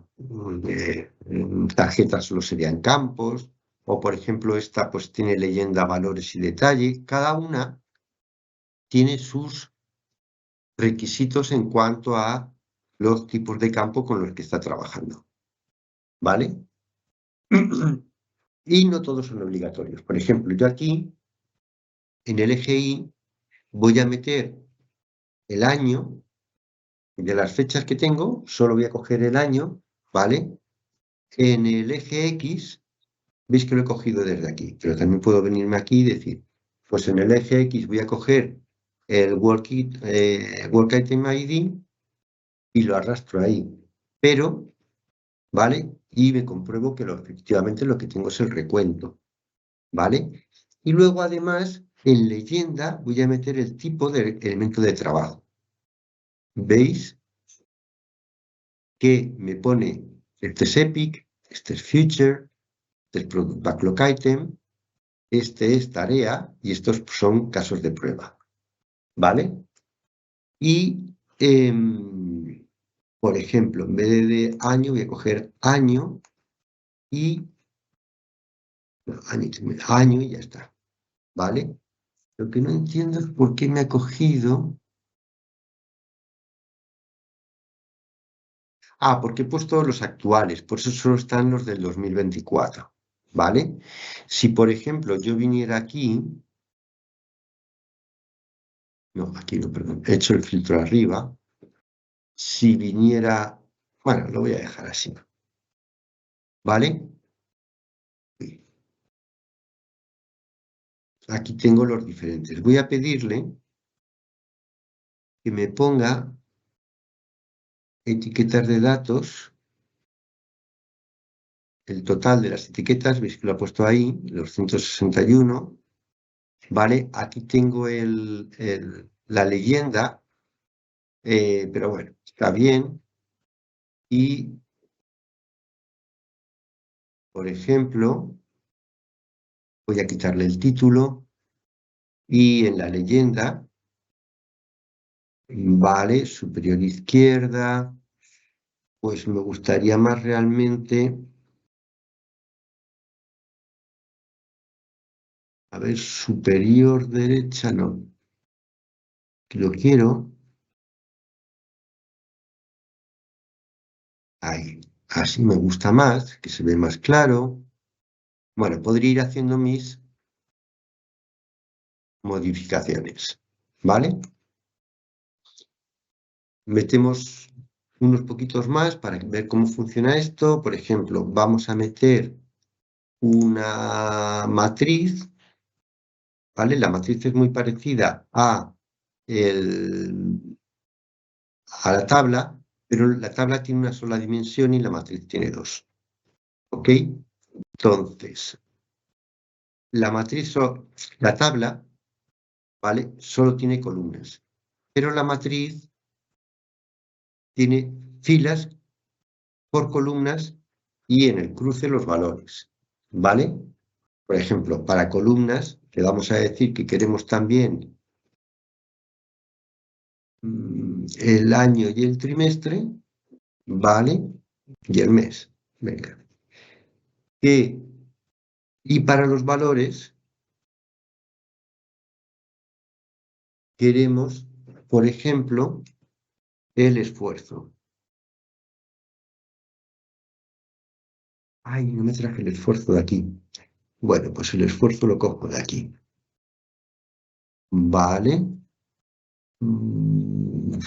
A: tarjeta, solo serían campos. O, por ejemplo, esta pues tiene leyenda, valores y detalle. Cada una tiene sus requisitos en cuanto a los tipos de campo con los que está trabajando, ¿vale? Y no todos son obligatorios. Por ejemplo, yo aquí, en el eje Y, voy a meter el año de las fechas que tengo, solo voy a coger el año, ¿vale? En el eje X, veis que lo he cogido desde aquí, pero también puedo venirme aquí y decir, pues en el eje X voy a coger el Work Item ID y lo arrastro ahí. Pero, ¿vale? Y me compruebo que efectivamente lo que tengo es el recuento, ¿vale? Y luego, además, en leyenda voy a meter el tipo de elemento de trabajo. ¿Veis? Que me pone, este es Epic, este es Future, este es Product Backlog Item, este es tarea y estos son casos de prueba, ¿vale? Y, por ejemplo, en vez de año voy a coger año y año y ya está, ¿vale? Lo que no entiendo es por qué me ha cogido. Ah, porque he puesto los actuales, por eso solo están los del 2024, ¿vale? Si, por ejemplo, yo viniera aquí, no, aquí no, perdón, he hecho el filtro arriba, si viniera, bueno, lo voy a dejar así, ¿vale? Aquí tengo los diferentes. Voy a pedirle que me ponga etiquetas de datos, el total de las etiquetas, veis que lo ha puesto ahí, los 161, ¿vale? Aquí tengo la leyenda, pero bueno, está bien. Y, por ejemplo, voy a quitarle el título y en la leyenda, vale, superior izquierda, pues me gustaría más realmente, a ver, superior derecha, no, lo quiero, ahí, así me gusta más, que se ve más claro. Bueno, podría ir haciendo mis modificaciones, ¿vale? Metemos unos poquitos más para ver cómo funciona esto. Por ejemplo, vamos a meter una matriz, ¿vale? La matriz es muy parecida a la tabla, pero la tabla tiene una sola dimensión y la matriz tiene dos, ¿ok? Entonces, la tabla, ¿vale? Solo tiene columnas, pero la matriz tiene filas por columnas y en el cruce los valores, ¿vale? Por ejemplo, para columnas, le vamos a decir que queremos también el año y el trimestre, ¿vale? Y el mes, venga. Y para los valores queremos, por ejemplo, el esfuerzo. Ay, no me traje el esfuerzo de aquí. Bueno, pues el esfuerzo lo cojo de aquí. Vale. Un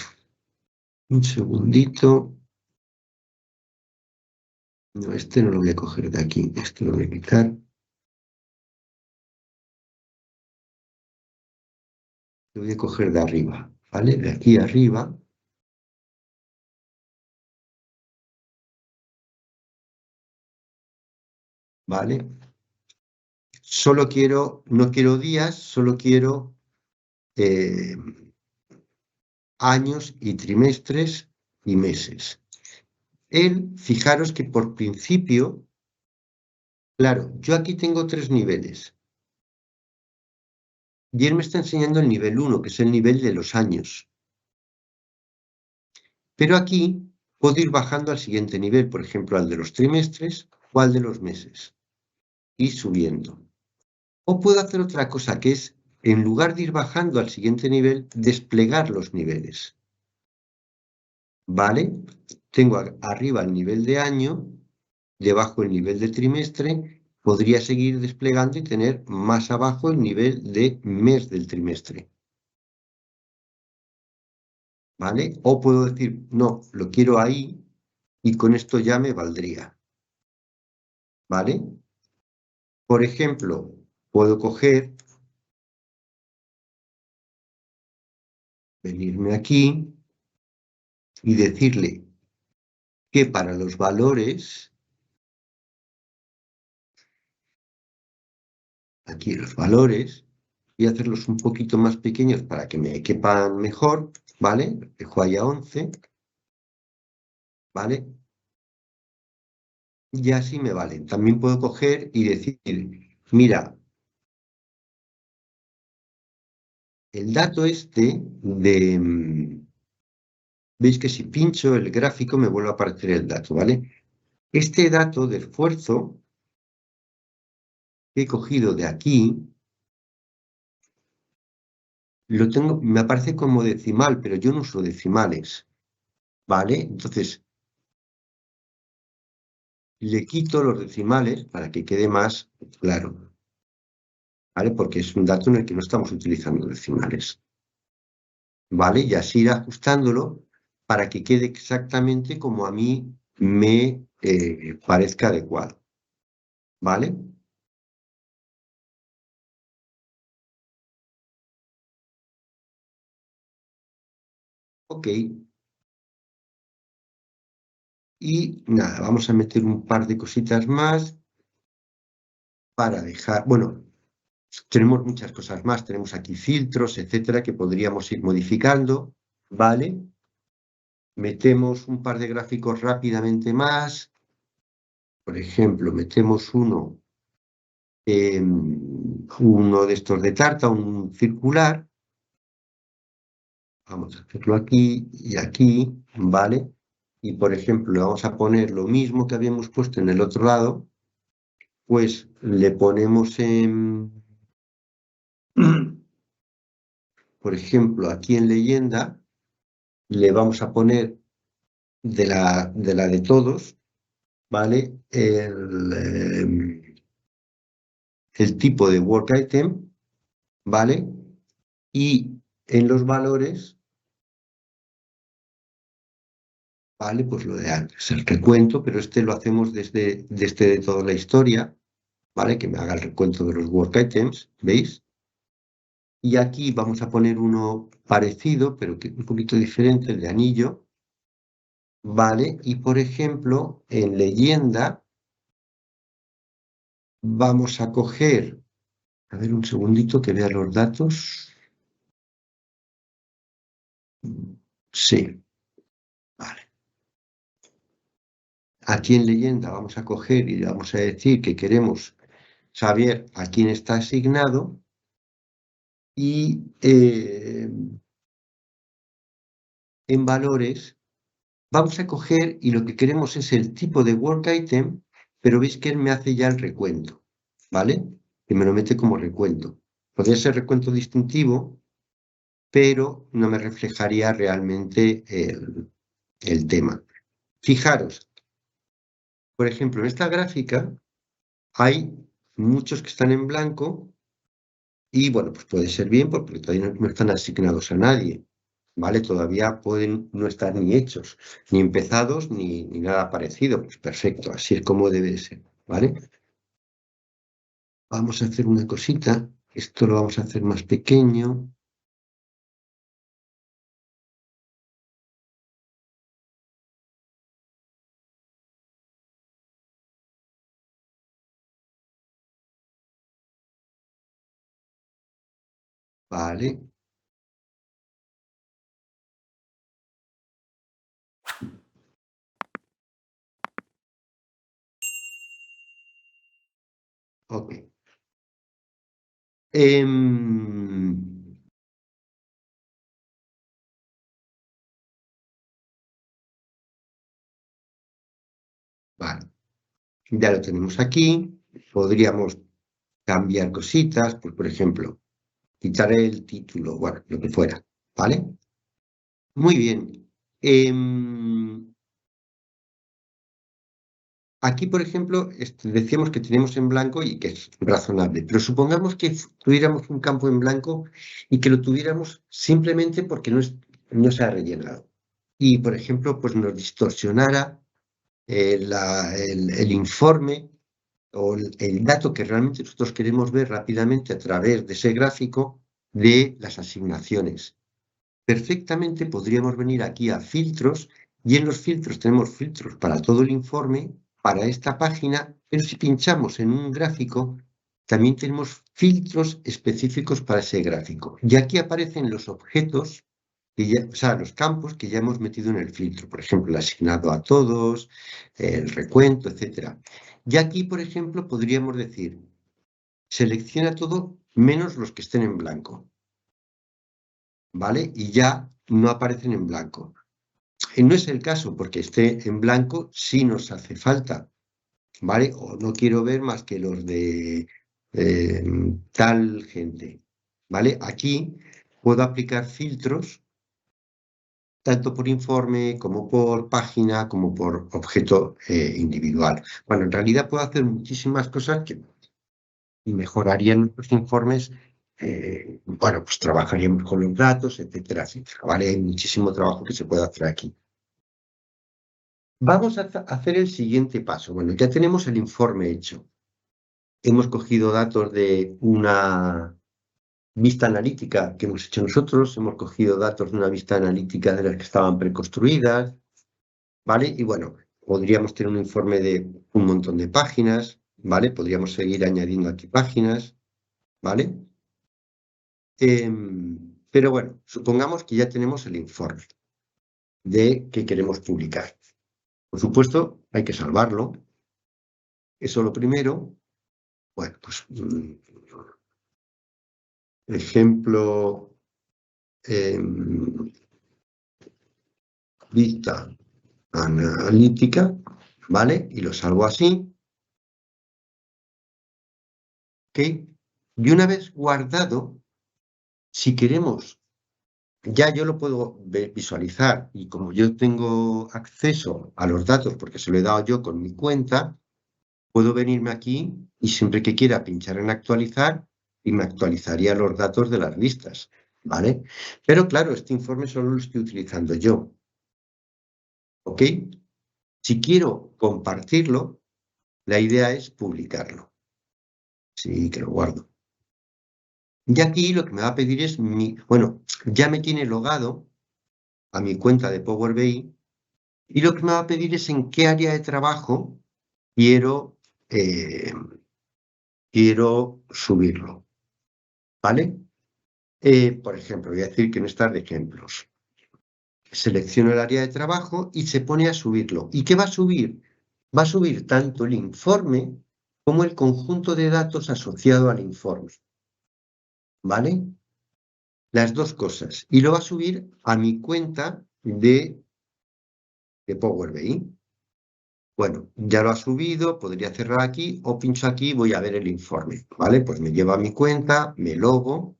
A: segundito. No, este no lo voy a coger de aquí. Este lo voy a quitar. Lo voy a coger de arriba. ¿Vale? De aquí arriba. ¿Vale? Solo quiero, no quiero días, solo quiero años y trimestres y meses. Él, fijaros que por principio, claro, yo aquí tengo 3 niveles. Y él me está enseñando el nivel 1, que es el nivel de los años. Pero aquí puedo ir bajando al siguiente nivel, por ejemplo, al de los trimestres o al de los meses. Y subiendo. O puedo hacer otra cosa, que es, en lugar de ir bajando al siguiente nivel, desplegar los niveles. ¿Vale? Tengo arriba el nivel de año, debajo el nivel de trimestre, podría seguir desplegando y tener más abajo el nivel de mes del trimestre. ¿Vale? O puedo decir, no, lo quiero ahí y con esto ya me valdría. ¿Vale? Por ejemplo, puedo coger, venirme aquí y decirle que para los valores, aquí los valores, y hacerlos un poquito más pequeños para que me quepan mejor, ¿vale? Dejo ahí a 11, ¿vale? Y así me valen. También puedo coger y decir, mira, el dato este de... Veis que si pincho el gráfico me vuelve a aparecer el dato, ¿vale? Este dato de esfuerzo que he cogido de aquí, lo tengo, me aparece como decimal, pero yo no uso decimales, ¿vale? Entonces, le quito los decimales para que quede más claro, ¿vale? Porque es un dato en el que no estamos utilizando decimales, ¿vale? Y así ir ajustándolo para que quede exactamente como a mí me parezca adecuado, ¿vale? Ok, y nada, vamos a meter un par de cositas más para dejar, bueno, tenemos muchas cosas más, tenemos aquí filtros, etcétera, que podríamos ir modificando, ¿vale? Metemos un par de gráficos rápidamente más, por ejemplo, metemos uno de estos de tarta, un circular, vamos a hacerlo aquí y aquí, ¿vale? Y por ejemplo, le vamos a poner lo mismo que habíamos puesto en el otro lado, pues le ponemos en, por ejemplo, aquí en leyenda, le vamos a poner de la de todos, ¿vale? El tipo de work item, ¿vale? Y en los valores, ¿vale? Pues lo de antes, el recuento, pero este lo hacemos desde de toda la historia, ¿vale? Que me haga el recuento de los work items, ¿veis? Y aquí vamos a poner uno parecido, pero que un poquito diferente, el de anillo, ¿vale? Y por ejemplo, en leyenda vamos a coger, a ver un segundito que vea los datos. Sí, vale. Aquí en leyenda vamos a coger y le vamos a decir que queremos saber a quién está asignado y en valores vamos a coger y lo que queremos es el tipo de work item, pero veis que él me hace ya el recuento, ¿vale? Que me lo mete como recuento. Podría ser recuento distintivo, pero no me reflejaría realmente el tema. Fijaros, por ejemplo, en esta gráfica hay muchos que están en blanco y, bueno, pues puede ser bien porque todavía no están asignados a nadie, ¿vale? Todavía pueden no estar ni hechos, ni empezados, ni nada parecido. Pues perfecto, así es como debe ser, ¿vale? Vamos a hacer una cosita. Esto lo vamos a hacer más pequeño. Vale. Ok. Vale, ya lo tenemos aquí. Podríamos cambiar cositas, pues por ejemplo, quitar el título, bueno, lo que fuera, ¿vale? Muy bien. Aquí, por ejemplo, decíamos que tenemos en blanco y que es razonable, pero supongamos que tuviéramos un campo en blanco y que lo tuviéramos simplemente porque no se ha rellenado. Y, por ejemplo, pues nos distorsionara el informe o el dato que realmente nosotros queremos ver rápidamente a través de ese gráfico de las asignaciones. Perfectamente podríamos venir aquí a filtros y en los filtros tenemos filtros para todo el informe, para esta página, pero si pinchamos en un gráfico, también tenemos filtros específicos para ese gráfico. Y aquí aparecen los objetos, o sea, los campos que ya hemos metido en el filtro, por ejemplo, el asignado a todos, el recuento, etc. Y aquí, por ejemplo, podríamos decir, selecciona todo menos los que estén en blanco, ¿vale? Y ya no aparecen en blanco. Y no es el caso, porque esté en blanco sí nos hace falta, ¿vale? O no quiero ver más que los de tal gente, ¿vale? Aquí puedo aplicar filtros tanto por informe como por página, como por objeto individual. Bueno, en realidad puedo hacer muchísimas cosas que mejorarían nuestros informes. Bueno, pues trabajaríamos con los datos, etcétera, etcétera, ¿vale? Hay muchísimo trabajo que se puede hacer aquí. Vamos a hacer el siguiente paso. Bueno, ya tenemos el informe hecho. Hemos cogido datos de una vista analítica que hemos hecho nosotros, hemos cogido datos de una vista analítica de las que estaban preconstruidas, ¿vale? Y bueno, podríamos tener un informe de un montón de páginas, ¿vale? Podríamos seguir añadiendo aquí páginas, ¿vale? Pero bueno, supongamos que ya tenemos el informe de que queremos publicar. Por supuesto, hay que salvarlo. Eso lo primero. Bueno, pues ejemplo, vista analítica, ¿vale? Y lo salvo así. ¿Ok? Y una vez guardado, si queremos, ya yo lo puedo visualizar y como yo tengo acceso a los datos porque se lo he dado yo con mi cuenta, puedo venirme aquí y siempre que quiera pinchar en actualizar y me actualizaría los datos de las vistas, ¿vale? Pero claro, este informe solo lo estoy utilizando yo, ¿ok? Si quiero compartirlo, la idea es publicarlo. Sí, que lo guardo. Y aquí lo que me va a pedir es bueno, ya me tiene logado a mi cuenta de Power BI y lo que me va a pedir es en qué área de trabajo quiero, eh, quiero subirlo, ¿vale? Por ejemplo, voy a decir que no estas de ejemplos. Selecciono el área de trabajo y se pone a subirlo. ¿Y qué va a subir? Va a subir tanto el informe como el conjunto de datos asociado al informe, ¿vale? Las dos cosas. Y lo va a subir a mi cuenta de Power BI. Bueno, ya lo ha subido, podría cerrar aquí o pincho aquí y voy a ver el informe, ¿vale? Pues me lleva a mi cuenta, me logo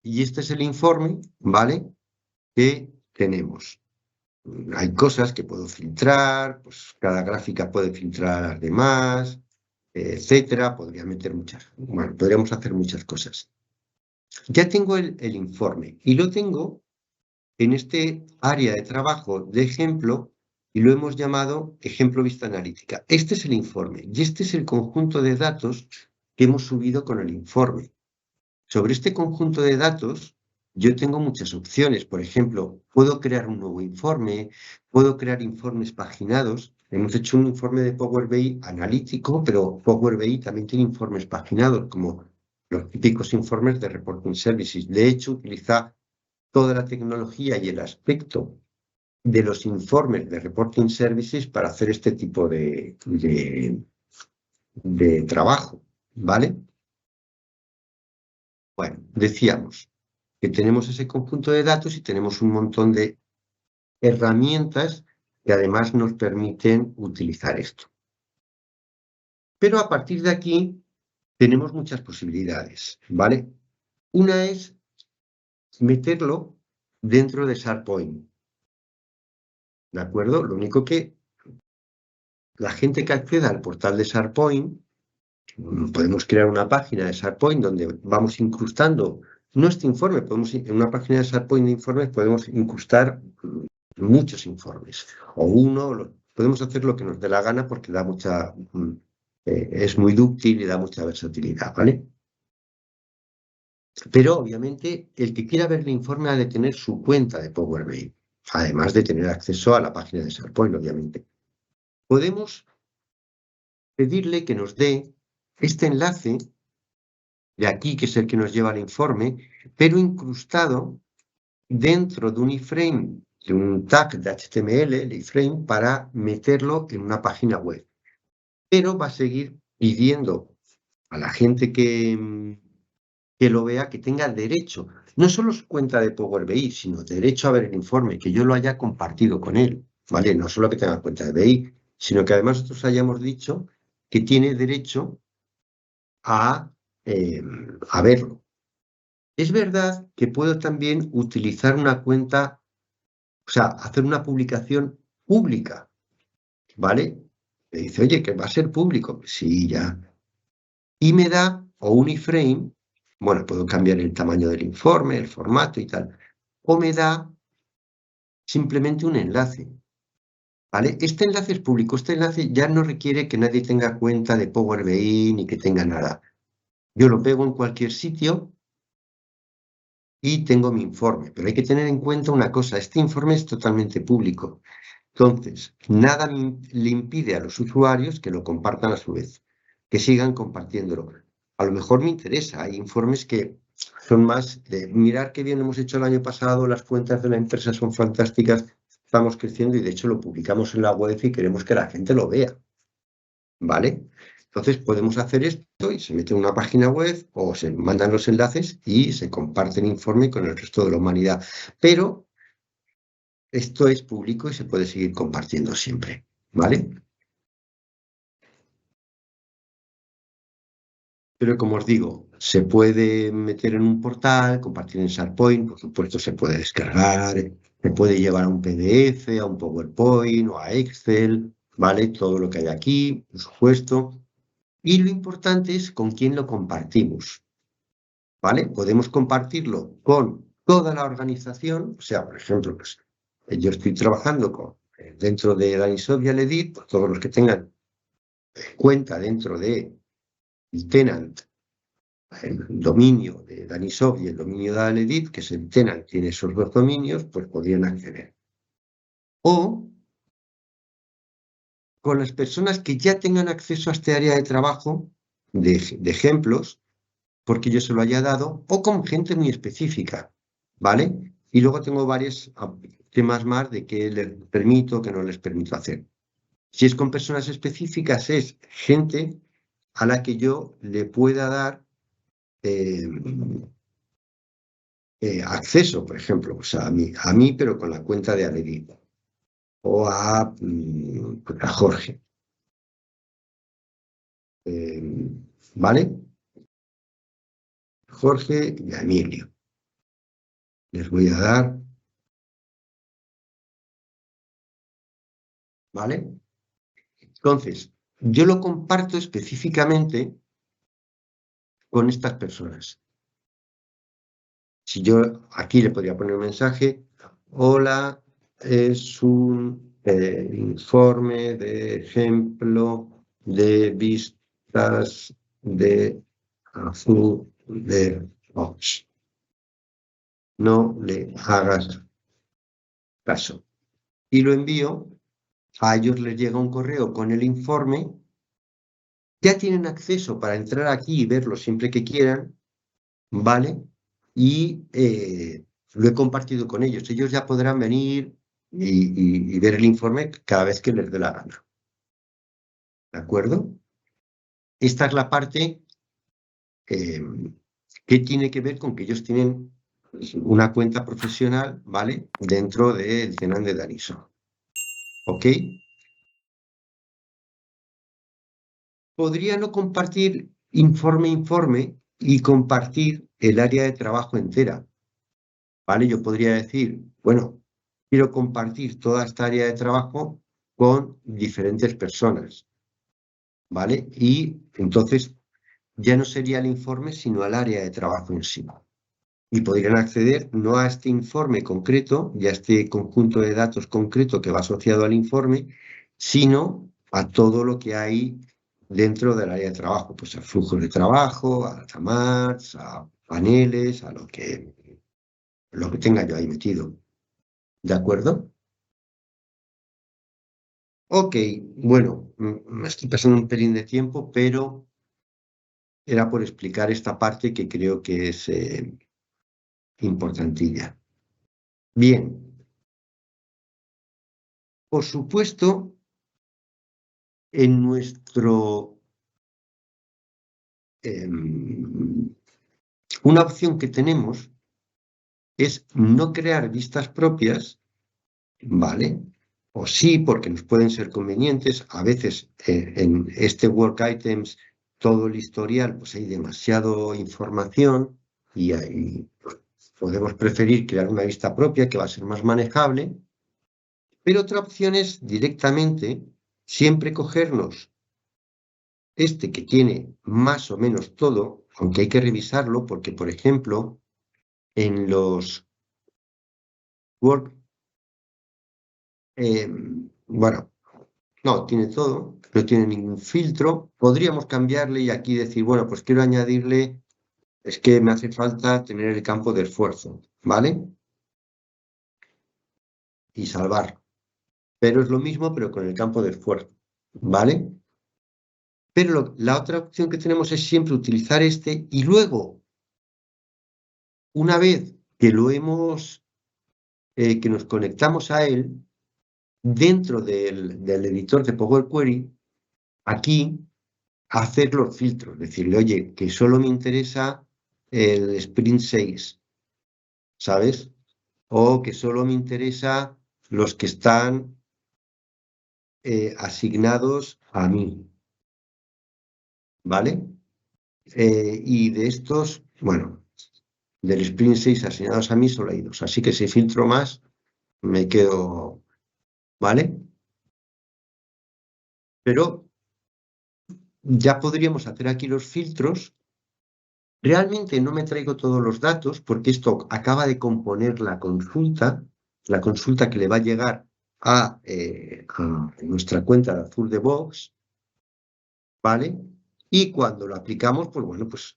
A: y este es el informe, ¿vale? Que tenemos. Hay cosas que puedo filtrar, pues cada gráfica puede filtrar a las demás, etcétera. Podría meter bueno, podríamos hacer muchas cosas. Ya tengo el informe y lo tengo en este área de trabajo de ejemplo y lo hemos llamado ejemplo vista analítica. Este es el informe y este es el conjunto de datos que hemos subido con el informe. Sobre este conjunto de datos, yo tengo muchas opciones. Por ejemplo, puedo crear un nuevo informe, puedo crear informes paginados. Hemos hecho un informe de Power BI analítico, pero Power BI también tiene informes paginados, como los típicos informes de Reporting Services. De hecho, utiliza toda la tecnología y el aspecto de los informes de Reporting Services para hacer este tipo de trabajo, ¿vale? Bueno, decíamos que tenemos ese conjunto de datos y tenemos un montón de herramientas que además nos permiten utilizar esto. Pero a partir de aquí tenemos muchas posibilidades, ¿vale? Una es meterlo dentro de SharePoint, ¿de acuerdo? Lo único que la gente que acceda al portal de SharePoint, podemos crear una página de SharePoint donde vamos incrustando nuestro informe. En una página de SharePoint de informes podemos incrustar muchos informes, o uno, podemos hacer lo que nos dé la gana porque da mucha, es muy dúctil y da mucha versatilidad, ¿vale? Pero obviamente el que quiera ver el informe ha de tener su cuenta de Power BI, además de tener acceso a la página de SharePoint, obviamente. Podemos pedirle que nos dé este enlace de aquí, que es el que nos lleva al informe, pero incrustado dentro de un iframe, de un tag de HTML, el iframe, para meterlo en una página web. Pero va a seguir pidiendo a la gente que lo vea que tenga derecho, no solo su cuenta de Power BI, sino derecho a ver el informe, que yo lo haya compartido con él, ¿vale? No solo que tenga cuenta de BI, sino que además nosotros hayamos dicho que tiene derecho a verlo. Es verdad que puedo también utilizar una cuenta, o sea, hacer una publicación pública, ¿vale? Me dice, oye, que va a ser público. Sí, ya. Y me da, o un iframe, bueno, puedo cambiar el tamaño del informe, el formato y tal, o me da simplemente un enlace, ¿vale? Este enlace es público, este enlace ya no requiere que nadie tenga cuenta de Power BI ni que tenga nada. Yo lo pego en cualquier sitio y tengo mi informe, pero hay que tener en cuenta una cosa, este informe es totalmente público. Entonces, nada le impide a los usuarios que lo compartan a su vez, que sigan compartiéndolo. A lo mejor me interesa, hay informes que son más de mirar qué bien hemos hecho el año pasado, las cuentas de la empresa son fantásticas, estamos creciendo y de hecho lo publicamos en la web y queremos que la gente lo vea, ¿vale? Entonces podemos hacer esto y se mete en una página web o se mandan los enlaces y se comparte el informe con el resto de la humanidad. Pero esto es público y se puede seguir compartiendo siempre, ¿vale? Pero como os digo, se puede meter en un portal, compartir en SharePoint, por supuesto se puede descargar, se puede llevar a un PDF, a un PowerPoint o a Excel, ¿vale? Todo lo que hay aquí, por supuesto. Y lo importante es con quién lo compartimos, ¿vale? Podemos compartirlo con toda la organización, o sea, por ejemplo, pues, yo estoy trabajando dentro de Danisoft y Aledit, pues, todos los que tengan cuenta dentro de el tenant, el dominio de Danisoft y el dominio de Aledit, que es el tenant, tiene esos dos dominios, pues podrían acceder. O con las personas que ya tengan acceso a este área de trabajo, de ejemplos, porque yo se lo haya dado, o con gente muy específica, ¿vale? Y luego tengo varios temas más de qué les permito, qué no les permito hacer. Si es con personas específicas, es gente a la que yo le pueda dar acceso, por ejemplo, pues a mí, pero con la cuenta de Aledit, o a Jorge, ¿vale? Jorge y a Emilio. Les voy a dar, ¿vale? Entonces, yo lo comparto específicamente con estas personas. Si yo aquí le podría poner un mensaje, hola, es un informe de ejemplo de vistas de azul de Fox. No le hagas caso. Y lo envío, a ellos les llega un correo con el informe, ya tienen acceso para entrar aquí y verlo siempre que quieran, ¿vale? Y lo he compartido con ellos. Ellos ya podrán venir y ver el informe cada vez que les dé la gana. ¿De acuerdo? Esta es la parte que tiene que ver con que ellos tienen una cuenta profesional, ¿vale? Dentro del Cenan de Daniso. ¿Ok? Podría no compartir informe y compartir el área de trabajo entera, ¿vale? Yo podría decir, bueno, quiero compartir toda esta área de trabajo con diferentes personas, ¿vale? Y entonces ya no sería el informe, sino al área de trabajo en sí. Y podrían acceder no a este informe concreto y a este conjunto de datos concreto que va asociado al informe, sino a todo lo que hay dentro del área de trabajo, pues a flujos de trabajo, a tamarts, a paneles, a lo que tenga yo ahí metido. ¿De acuerdo? Ok, bueno, me estoy pasando un pelín de tiempo, pero era por explicar esta parte que creo que es importantilla. Bien, por supuesto, en una opción que tenemos es no crear vistas propias, ¿vale? O sí, porque nos pueden ser convenientes. A veces en este Work Items, todo el historial, pues hay demasiada información y podemos preferir crear una vista propia que va a ser más manejable. Pero otra opción es directamente siempre cogernos este que tiene más o menos todo, aunque hay que revisarlo porque, por ejemplo, en los Work, bueno, no, tiene todo, no tiene ningún filtro. Podríamos cambiarle y aquí decir, bueno, pues quiero añadirle, es que me hace falta tener el campo de esfuerzo, ¿vale? Y salvar. Pero es lo mismo, pero con el campo de esfuerzo, ¿vale? Pero la otra opción que tenemos es siempre utilizar este y luego, una vez que que nos conectamos a él, dentro del editor de Power Query, aquí hacer los filtros, decirle, oye, que solo me interesa el Sprint 6, ¿sabes? O que solo me interesa los que están asignados a mí, ¿vale? Y de estos, bueno, del Sprint 6 asignados a mí solo hay 2, así que si filtro más, me quedo, ¿vale? Pero ya podríamos hacer aquí los filtros. Realmente no me traigo todos los datos porque esto acaba de componer la consulta que le va a llegar a nuestra cuenta de Azure DevOps, ¿vale? Y cuando lo aplicamos, pues bueno, pues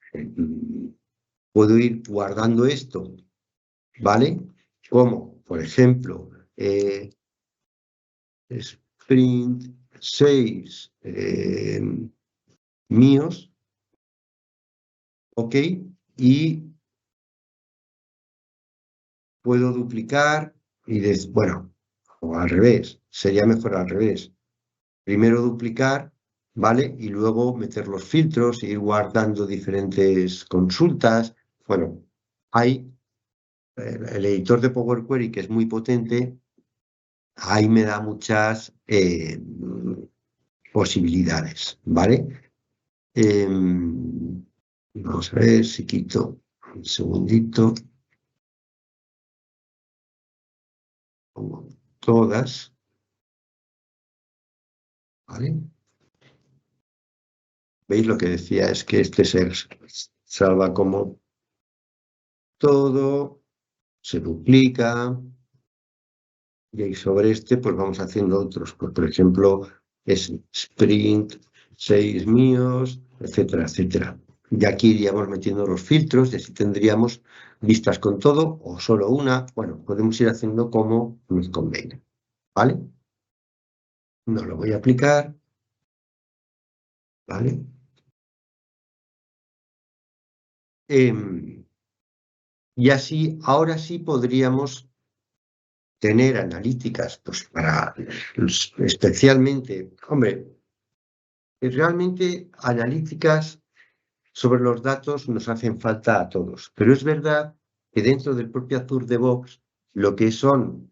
A: puedo ir guardando esto, ¿vale? Como, por ejemplo, Sprint 6 míos, ¿ok? Y puedo duplicar y bueno, o al revés, sería mejor al revés. Primero duplicar, ¿vale? Y luego meter los filtros, ir guardando diferentes consultas. Bueno, hay el editor de Power Query que es muy potente, ahí me da muchas posibilidades, ¿vale? Vamos a ver si quito un segundito. Pongo todas, ¿vale? ¿Veis lo que decía? Es que este se salva como todo, se duplica, y ahí sobre este pues vamos haciendo otros. Pues, por ejemplo, es Sprint 6 míos, etcétera, etcétera. Y aquí iríamos metiendo los filtros y así tendríamos vistas con todo o solo una. Bueno, podemos ir haciendo como nos convenga, ¿vale? No lo voy a aplicar, ¿vale? Y así, ahora sí podríamos tener analíticas, pues para especialmente, hombre, realmente analíticas sobre los datos nos hacen falta a todos, pero es verdad que dentro del propio Azure DevOps lo que son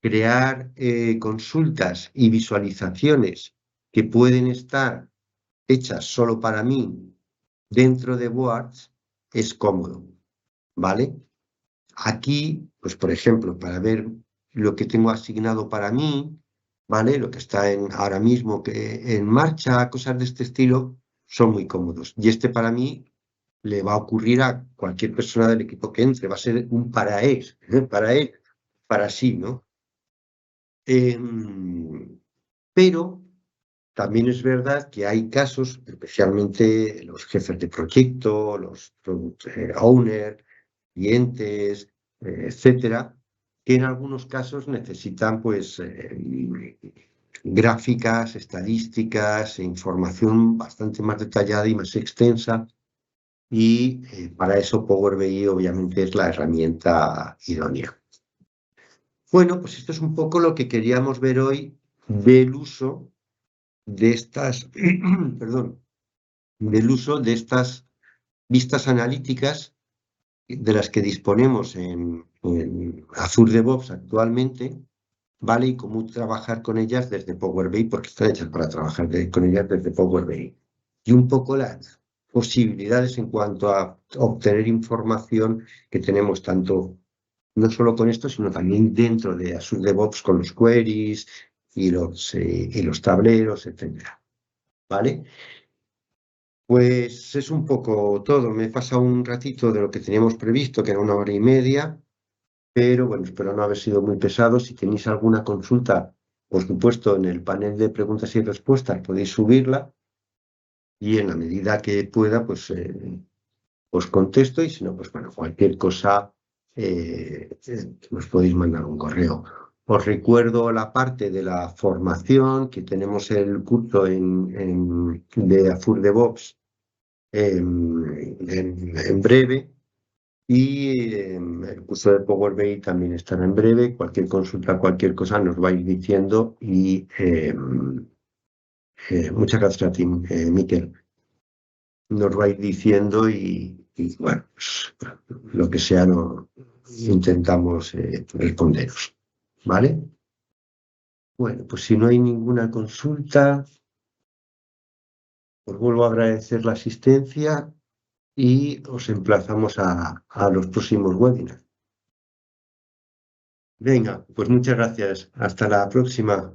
A: crear consultas y visualizaciones que pueden estar hechas solo para mí dentro de Boards es cómodo, ¿vale? Aquí, pues por ejemplo, para ver lo que tengo asignado para mí, ¿vale? Lo que está ahora mismo en marcha, cosas de este estilo, son muy cómodos. Y este para mí le va a ocurrir a cualquier persona del equipo que entre, va a ser un para él, para sí, ¿no? Pero también es verdad que hay casos, especialmente los jefes de proyecto, los product owner, clientes, etcétera, que en algunos casos necesitan pues gráficas, estadísticas e información bastante más detallada y más extensa. Y para eso Power BI obviamente es la herramienta idónea. Bueno, pues esto es un poco lo que queríamos ver hoy del uso de estas, perdón, del uso de estas vistas analíticas de las que disponemos en Azure DevOps actualmente, ¿vale? Y cómo trabajar con ellas desde Power BI, porque están hechas para trabajar con ellas desde Power BI. Y un poco las posibilidades en cuanto a obtener información que tenemos tanto, no solo con esto, sino también dentro de Azure DevOps con los queries y los tableros, etcétera. ¿Vale? Pues es un poco todo. Me he pasado un ratito de lo que teníamos previsto, que era 1 hora y media, pero bueno, espero no haber sido muy pesado. Si tenéis alguna consulta, por supuesto, en el panel de preguntas y respuestas podéis subirla y en la medida que pueda, pues os contesto y si no, pues bueno, cualquier cosa nos podéis mandar un correo. Os recuerdo la parte de la formación, que tenemos el curso de Azure DevOps en breve y el curso de Power BI también estará en breve. Cualquier consulta, cualquier cosa nos vais diciendo y muchas gracias a ti, Miquel. Nos vais diciendo y, bueno, pues, lo que sea, intentamos responderos. ¿Vale? Bueno, pues si no hay ninguna consulta, os vuelvo a agradecer la asistencia y os emplazamos a los próximos webinars. Venga, pues muchas gracias. Hasta la próxima.